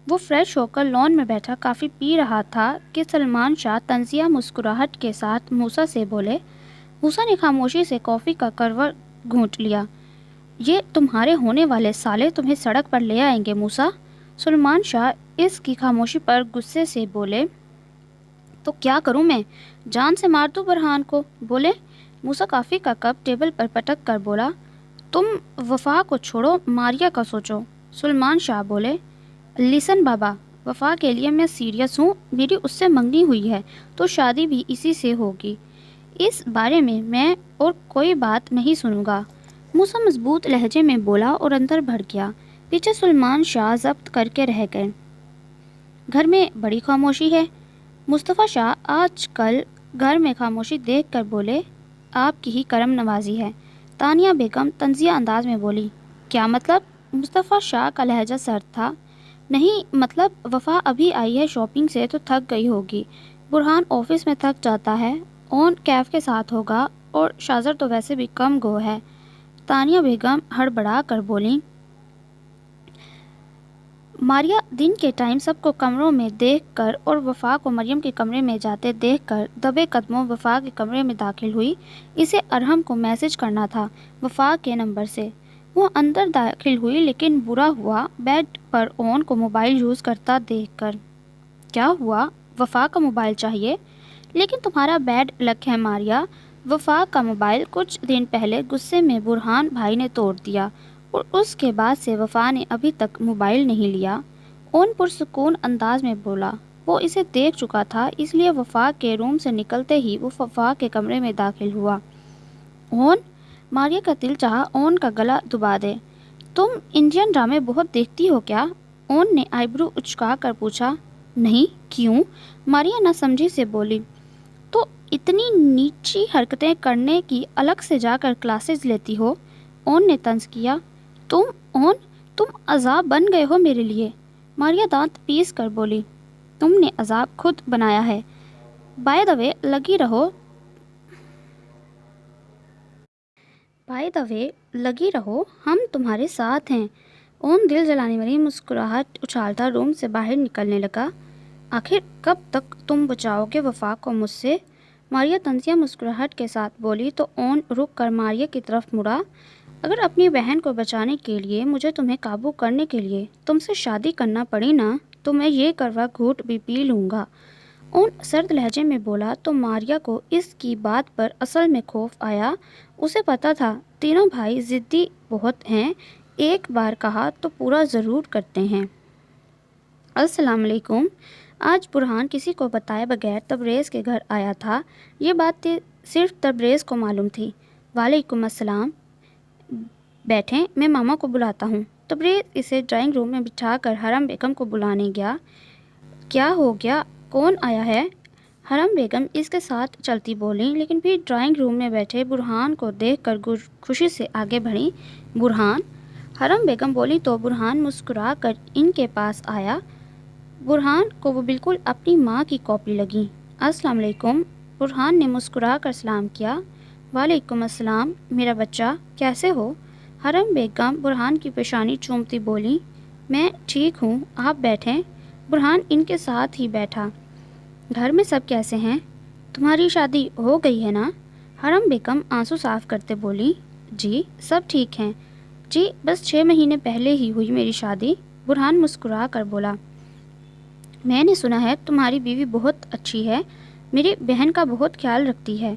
وہ فریش ہو کر لان میں بیٹھا کافی پی رہا تھا کہ سلمان شاہ طنزیہ مسکراہٹ کے ساتھ موسیٰ سے بولے۔ موسیٰ نے خاموشی سے کافی کا کرور گھونٹ لیا۔ یہ تمہارے ہونے والے سالے تمہیں سڑک پر لے آئیں گے موسیٰ۔ سلمان شاہ اس کی خاموشی پر غصے سے بولے۔ تو کیا کروں میں؟ جان سے مار دوں برہان کو؟ بولے۔ موسیٰ کافی کا کپ ٹیبل پر پٹک کر بولا، تم وفا کو چھوڑو، ماریا کا سوچو۔ سلمان شاہ بولے، لسن بابا، وفا کے لیے میں سیریس ہوں، میری اس سے منگنی ہوئی ہے تو شادی بھی اسی سے ہوگی، اس بارے میں اور کوئی بات نہیں سنوں گا۔ موسیٰ مضبوط لہجے میں بولا اور اندر بڑھ گیا۔ پیچھے سلمان شاہ ضبط کر کے رہ گئے۔ گھر میں بڑی خاموشی ہے۔ مصطفیٰ شاہ آج کل گھر میں خاموشی دیکھ کر بولے، آپ کی ہی کرم نوازی ہے۔ تانیہ بیگم طنزیہ انداز میں بولی، کیا مطلب؟ مصطفیٰ شاہ کا لہجہ سرد تھا۔ نہیں مطلب وفا ابھی آئی ہے شاپنگ سے تو تھک گئی ہوگی، برہان آفس میں تھک جاتا ہے، اون کیف کے ساتھ ہوگا اور شازر تو ویسے بھی کم گو ہے۔ تانیہ بیگم ہڑبڑا کر بولیں۔ ماریا دن کے ٹائم سب کو کمروں میں دیکھ کر اور وفا کو مریم کے کمرے میں جاتے دیکھ کر دبے قدموں وفا کے کمرے میں داخل ہوئی۔ اسے ارحم کو میسج کرنا تھا وفا کے نمبر سے۔ وہ اندر داخل ہوئی لیکن برا ہوا بیڈ پر اون کو موبائل یوز کرتا دیکھ کر۔ کیا ہوا؟ وفا کا موبائل چاہیے؟ لیکن تمہارا بیڈ لک ہے ماریا، وفا کا موبائل کچھ دن پہلے غصے میں برہان بھائی نے توڑ دیا اور اس کے بعد سے وفا نے ابھی تک موبائل نہیں لیا۔ اون پرسکون انداز میں بولا۔ وہ اسے دیکھ چکا تھا، اس لیے وفا کے روم سے نکلتے ہی وہ وفا کے کمرے میں داخل ہوا۔ اون، ماریا کا دل چاہا اون کا گلا دبا دے۔ تم انڈین ڈرامے بہت دیکھتی ہو کیا؟ اون نے آئی برو اچکا کر پوچھا۔ نہیں، کیوں؟ ماریا نہ سمجھی سے بولی۔ تو اتنی نیچی حرکتیں کرنے کی الگ سے جا کر کلاسز لیتی ہو؟ اون نے طنز کیا۔ تم عذاب بن گئے ہو میرے لیے، ماریا دانت پیس کر بولی۔ تم نے عذاب خود بنایا ہے۔ بائی دا وے لگی رہو، ہم تمہارے ساتھ ہیں۔ اون دل جلانے والی مسکراہٹ اچھالتا روم سے باہر نکلنے لگا۔ آخر کب تک تم بچاؤ گے وفا کو مجھ سے؟ ماریا طنزیہ مسکراہٹ کے ساتھ بولی تو اون رک کر ماریا کی طرف مڑا۔ اگر اپنی بہن کو بچانے کے لیے مجھے تمہیں قابو کرنے کے لیے تم سے شادی کرنا پڑی نا، تو میں یہ کروا گھونٹ بھی پی لوں گا۔ اون سرد لہجے میں بولا تو ماریا کو اس کی بات پر اصل میں خوف آیا۔ اسے پتا تھا تینوں بھائی ضدی بہت ہیں، ایک بار کہا تو پورا ضرور کرتے ہیں۔ السلام علیکم۔ آج برہان کسی کو بتائے بغیر تبریز کے گھر آیا تھا۔ یہ بات صرف تبریز کو معلوم تھی۔ وعلیکم السلام، بیٹھیں، میں ماما کو بلاتا ہوں۔ تبریز اسے ڈرائنگ روم میں بٹھا کر حرم بیگم کو بلانے گیا۔ کیا ہو گیا؟ کون آیا ہے؟ حرم بیگم اس کے ساتھ چلتی بولیں، لیکن پھر ڈرائنگ روم میں بیٹھے برہان کو دیکھ کر خوشی سے آگے بڑھیں۔ برہان؟ حرم بیگم بولی تو برہان مسکرا کر ان کے پاس آیا۔ برہان کو وہ بالکل اپنی ماں کی کاپی لگی۔ السلام علیکم، برہان نے مسکرا کر سلام کیا۔ وعلیکم السلام میرا بچہ، کیسے ہو؟ حرم بیگم برہان کی پیشانی چومتی بولی۔ میں ٹھیک ہوں، آپ بیٹھیں۔ برہان ان کے ساتھ ہی بیٹھا۔ گھر میں سب کیسے ہیں؟ تمہاری شادی ہو گئی ہے نا؟ حرم بیگم آنسو صاف کرتے بولی۔ جی سب ٹھیک ہیں۔ جی بس 6 مہینے پہلے ہی ہوئی میری شادی، برہان مسکرا کر بولا۔ میں نے سنا ہے تمہاری بیوی بہت اچھی ہے، میری بہن کا بہت خیال رکھتی ہے۔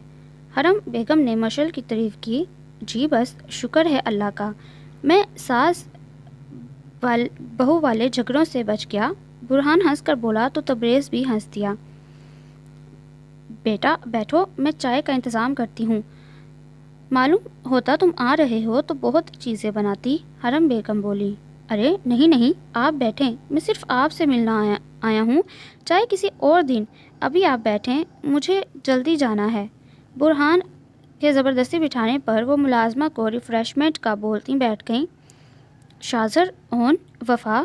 حرم بیگم نے مشعل کی تعریف کی۔ جی بس شکر ہے اللہ کا، میں ساس بہو والے جھگڑوں سے بچ گیا، برہان ہنس کر بولا تو تبریز بھی ہنس دیا۔ بیٹا بیٹھو، میں چائے کا انتظام کرتی ہوں، معلوم ہوتا تم آ رہے ہو تو بہت چیزیں بناتی، حرم بیگم بولی۔ ارے نہیں، آپ بیٹھیں، میں صرف آپ سے ملنا آیا ہوں، چائے کسی اور دن، ابھی آپ بیٹھیں، مجھے جلدی جانا ہے۔ برہان کے زبردستی بٹھانے پر وہ ملازمہ کو ریفریشمنٹ کا بولتی بیٹھ گئیں۔ شازر، اون، وفا،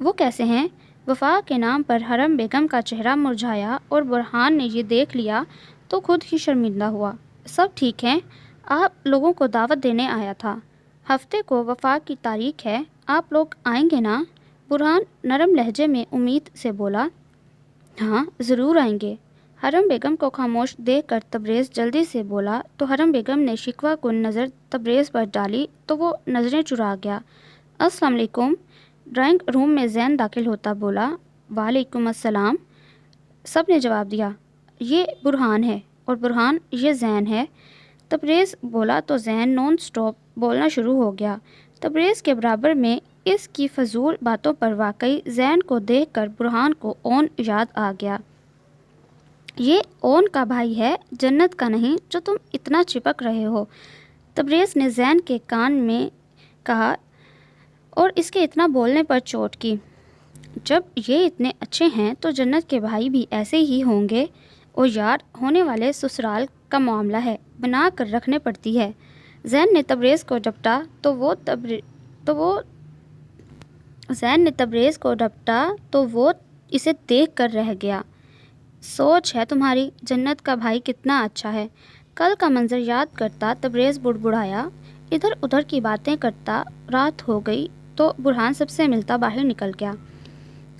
وہ کیسے ہیں؟ وفا کے نام پر حرم بیگم کا چہرہ مرجھایا اور برہان نے یہ دیکھ لیا تو خود ہی شرمندہ ہوا۔ سب ٹھیک ہیں، آپ لوگوں کو دعوت دینے آیا تھا، ہفتے کو وفا کی تاریخ ہے، آپ لوگ آئیں گے نا؟ برہان نرم لہجے میں امید سے بولا۔ ہاں ضرور آئیں گے۔ حرم بیگم کو خاموش دیکھ کر تبریز جلدی سے بولا تو حرم بیگم نے شکوہ کن نظر تبریز پر ڈالی تو وہ نظریں چرا گیا۔ السلام علیکم، ڈرائنگ روم میں زین داخل ہوتا بولا۔ وعلیکم السلام، سب نے جواب دیا۔ یہ برہان ہے اور برہان یہ زین ہے، تبریز بولا تو زین نان سٹاپ بولنا شروع ہو گیا۔ تبریز کے برابر میں اس کی فضول باتوں پر واقعی زین کو دیکھ کر برہان کو اون یاد آ گیا۔ یہ اون کا بھائی ہے، جنت کا نہیں جو تم اتنا چپک رہے ہو، تبریز نے زین کے کان میں کہا اور اس کے اتنا بولنے پر چوٹ کی۔ جب یہ اتنے اچھے ہیں تو جنت کے بھائی بھی ایسے ہی ہوں گے، اور یار ہونے والے سسرال کا معاملہ ہے، بنا کر رکھنے پڑتی ہے۔ زین نے تبریز کو ڈپٹا تو وہ اسے دیکھ کر رہ گیا۔ سوچ ہے تمہاری، جنت کا بھائی کتنا اچھا ہے۔ کل کا منظر یاد کرتا تبریز بڑبڑایا۔ ادھر ادھر کی باتیں کرتا رات ہو گئی تو برہان سب سے ملتا باہر نکل گیا۔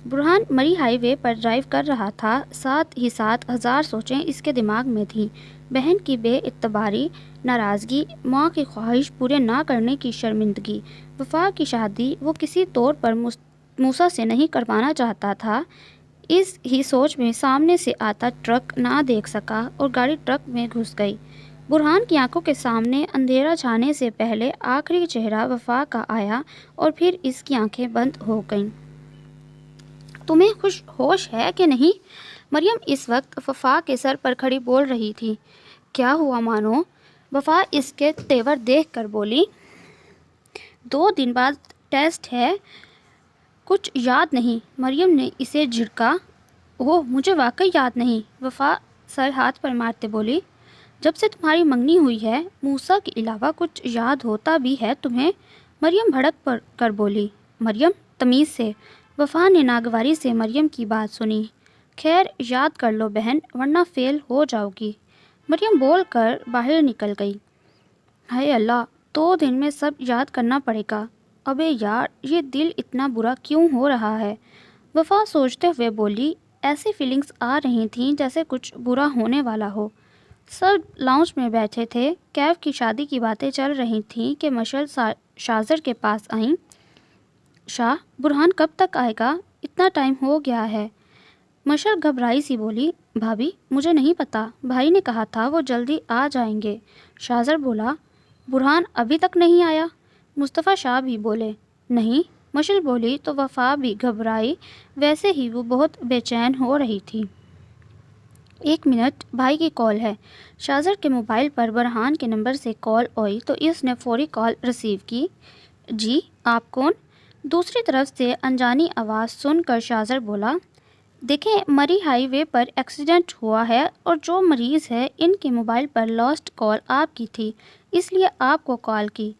برہان مری ہائی وے پر ڈرائیو کر رہا تھا، ساتھ ہی ساتھ ہزار سوچیں اس کے دماغ میں تھیں۔ بہن کی بے اعتباری، ناراضگی، ماں کی خواہش پورے نہ کرنے کی شرمندگی، وفا کی شادی وہ کسی طور پر موسیٰ سے نہیں کروانا چاہتا تھا، اس ہی سوچ میں سامنے سے آتا ٹرک نہ دیکھ سکا اور گاڑی ٹرک میں گھس گئی۔ برہان کی آنکھوں کے سامنے اندھیرا چھانے سے پہلے آخری چہرہ وفا کا آیا اور پھر اس کی آنکھیں بند ہو گئیں۔ تمہیں ہوش ہے کہ نہیں؟ مریم اس وقت وفا کے سر پر کھڑی بول رہی تھی۔ کیا ہوا مانو؟ وفا اس کے تیور دیکھ کر بولی۔ 2 دن بعد ٹیسٹ ہے، کچھ یاد نہیں؟ مریم نے اسے جھڑکا۔ اوہ مجھے واقعی یاد نہیں، وفا سر ہاتھ پر مارتے بولی۔ جب سے تمہاری منگنی ہوئی ہے موسیٰ کے علاوہ کچھ یاد ہوتا بھی ہے تمہیں؟ مریم بھڑک کر بولی۔ مریم تمیز سے، وفا نے ناگواری سے مریم کی بات سنی۔ خیر یاد کر لو بہن ورنہ فیل ہو جاؤ گی، مریم بول کر باہر نکل گئی۔ ہائے اللہ، 2 دن میں سب یاد کرنا پڑے گا۔ ابے یار یہ دل اتنا برا کیوں ہو رہا ہے؟ وفا سوچتے ہوئے بولی۔ ایسی فیلنگز آ رہی تھیں جیسے کچھ برا ہونے والا ہو۔ سب لاؤنج میں بیٹھے تھے، کیف کی شادی کی باتیں چل رہی تھیں کہ مشل شازر کے پاس آئیں۔ شاہ برہان کب تک آئے گا؟ اتنا ٹائم ہو گیا ہے۔ مشل گھبرائی سی بولی۔ بھابھی مجھے نہیں پتا، بھائی نے کہا تھا وہ جلدی آ جائیں گے۔ شازر بولا۔ برہان ابھی تک نہیں آیا؟ مصطفیٰ شاہ بھی بولے۔ نہیں، مشل بولی تو وفا بھی گھبرائی، ویسے ہی وہ بہت بے چین ہو رہی تھی۔ 1 منٹ، بھائی کی کال ہے۔ شازر کے موبائل پر برہان کے نمبر سے کال آئی تو اس نے فوری کال ریسیو کی۔ جی آپ کون؟ دوسری طرف سے انجانی آواز سن کر شازر بولا۔ دیکھیں مری ہائی وے پر ایکسیڈنٹ ہوا ہے اور جو مریض ہے ان کے موبائل پر لاسٹ کال آپ کی تھی، اس لیے آپ کو کال کی۔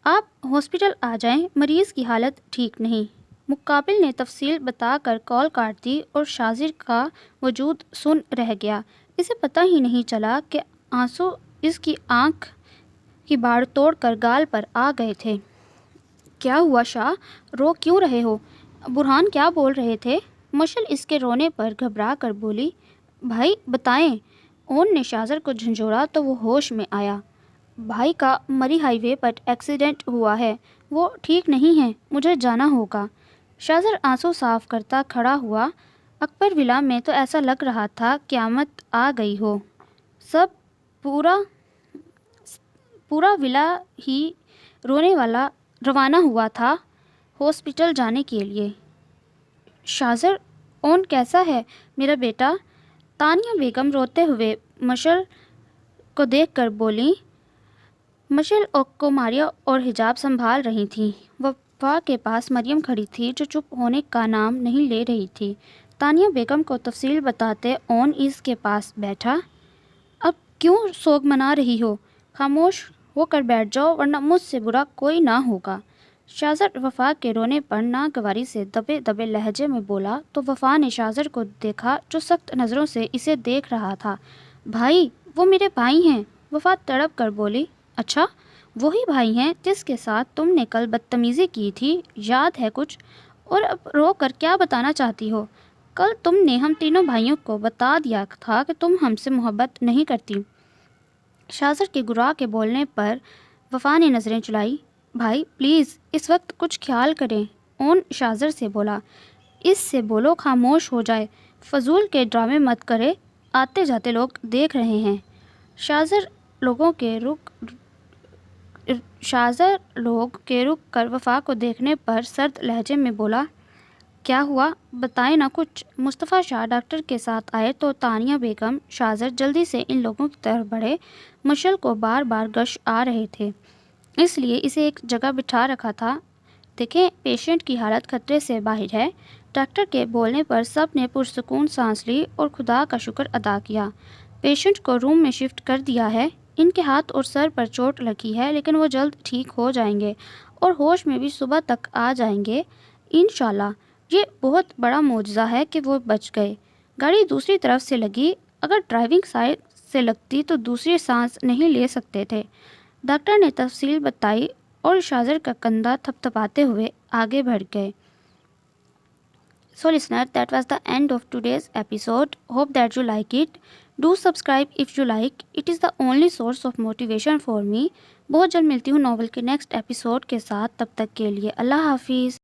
آپ ہاسپٹل آ جائیں، مریض کی حالت ٹھیک نہیں۔ مقابل نے تفصیل بتا کر کال کاٹ دی اور شازر کا وجود سن رہ گیا۔ اسے پتہ ہی نہیں چلا کہ آنسو اس کی آنکھ کی باڑ توڑ کر گال پر آ گئے تھے۔ کیا ہوا شاہ، رو کیوں رہے ہو؟ برہان کیا بول رہے تھے؟ مشل اس کے رونے پر گھبرا کر بولی۔ بھائی بتائیں۔ اون نے شازر کو جھنجھوڑا تو وہ ہوش میں آیا۔ بھائی کا مری ہائی وے پر ایکسیڈنٹ ہوا ہے، وہ ٹھیک نہیں ہے، مجھے جانا ہوگا۔ شازر آنسو صاف کرتا کھڑا ہوا۔ اکبر ولا میں تو ایسا لگ رہا تھا قیامت آ گئی ہو۔ سب پورا ولا ہی رونے والا روانہ ہوا تھا ہاسپٹل جانے کے لیے۔ شازر اون کیسا ہے میرا بیٹا؟ تانیہ بیگم روتے ہوئے مشل کو دیکھ کر بولی۔ مشل کو ماریا اور حجاب سنبھال رہی تھیں۔ وفا کے پاس مریم کھڑی تھی جو چپ ہونے کا نام نہیں لے رہی تھی۔ تانیہ بیگم کو تفصیل بتاتے اون اس کے پاس بیٹھا۔ اب کیوں سوگ منا رہی ہو؟ خاموش ہو کر بیٹھ جاؤ ورنہ مجھ سے برا کوئی نہ ہوگا۔ شازر وفا کے رونے پر ناگواری سے دبے دبے لہجے میں بولا تو وفا نے شازر کو دیکھا جو سخت نظروں سے اسے دیکھ رہا تھا۔ بھائی، وہ میرے بھائی ہیں، وفا تڑپ کر بولی۔ اچھا، وہی بھائی ہیں جس کے ساتھ تم نے کل بدتمیزی کی تھی، یاد ہے کچھ؟ اور اب رو کر کیا بتانا چاہتی ہو؟ کل تم نے ہم تینوں بھائیوں کو بتا دیا تھا کہ تم ہم سے محبت نہیں کرتی۔ شازر کے گرا کے بولنے پر وفا نے نظریں چلائی۔ بھائی پلیز اس وقت کچھ خیال کریں، اون شازر سے بولا۔ اس سے بولو خاموش ہو جائے، فضول کے ڈرامے مت کرے، آتے جاتے لوگ دیکھ رہے ہیں۔ شازر لوگ کے رک کر وفا کو دیکھنے پر سرد لہجے میں بولا۔ کیا ہوا بتائیں نا کچھ؟ مصطفیٰ شاہ ڈاکٹر کے ساتھ آئے تو تانیہ بیگم شازر جلدی سے ان لوگوں کی طرف بڑھے۔ مشل کو بار بار غش آ رہے تھے، اس لیے اسے ایک جگہ بٹھا رکھا تھا۔ دیکھیں پیشنٹ کی حالت خطرے سے باہر ہے۔ ڈاکٹر کے بولنے پر سب نے پرسکون سانس لی اور خدا کا شکر ادا کیا۔ پیشنٹ کو روم میں شفٹ کر دیا ہے، ان کے ہاتھ اور سر پر چوٹ لگی ہے لیکن وہ جلد ٹھیک ہو جائیں گے اور ہوش میں بھی صبح تک آ جائیں گے انشاءاللہ۔ یہ بہت بڑا معجزہ ہے کہ وہ بچ گئے۔ گاڑی دوسری طرف سے لگی، اگر ڈرائیونگ سائڈ سے لگتی تو دوسری سانس نہیں لے سکتے تھے۔ ڈاکٹر نے تفصیل بتائی اور شازر کا کندھا تھپتھپاتے ہوئے آگے بڑھ گئے۔ So listener, that was the end of today's episode. Hope that you like it. Do subscribe if you like. It is the only source of motivation for me. بہت جلد ملتی ہوں ناول کے نیکسٹ ایپیسوڈ کے ساتھ، تب تک کے لیے اللہ حافظ۔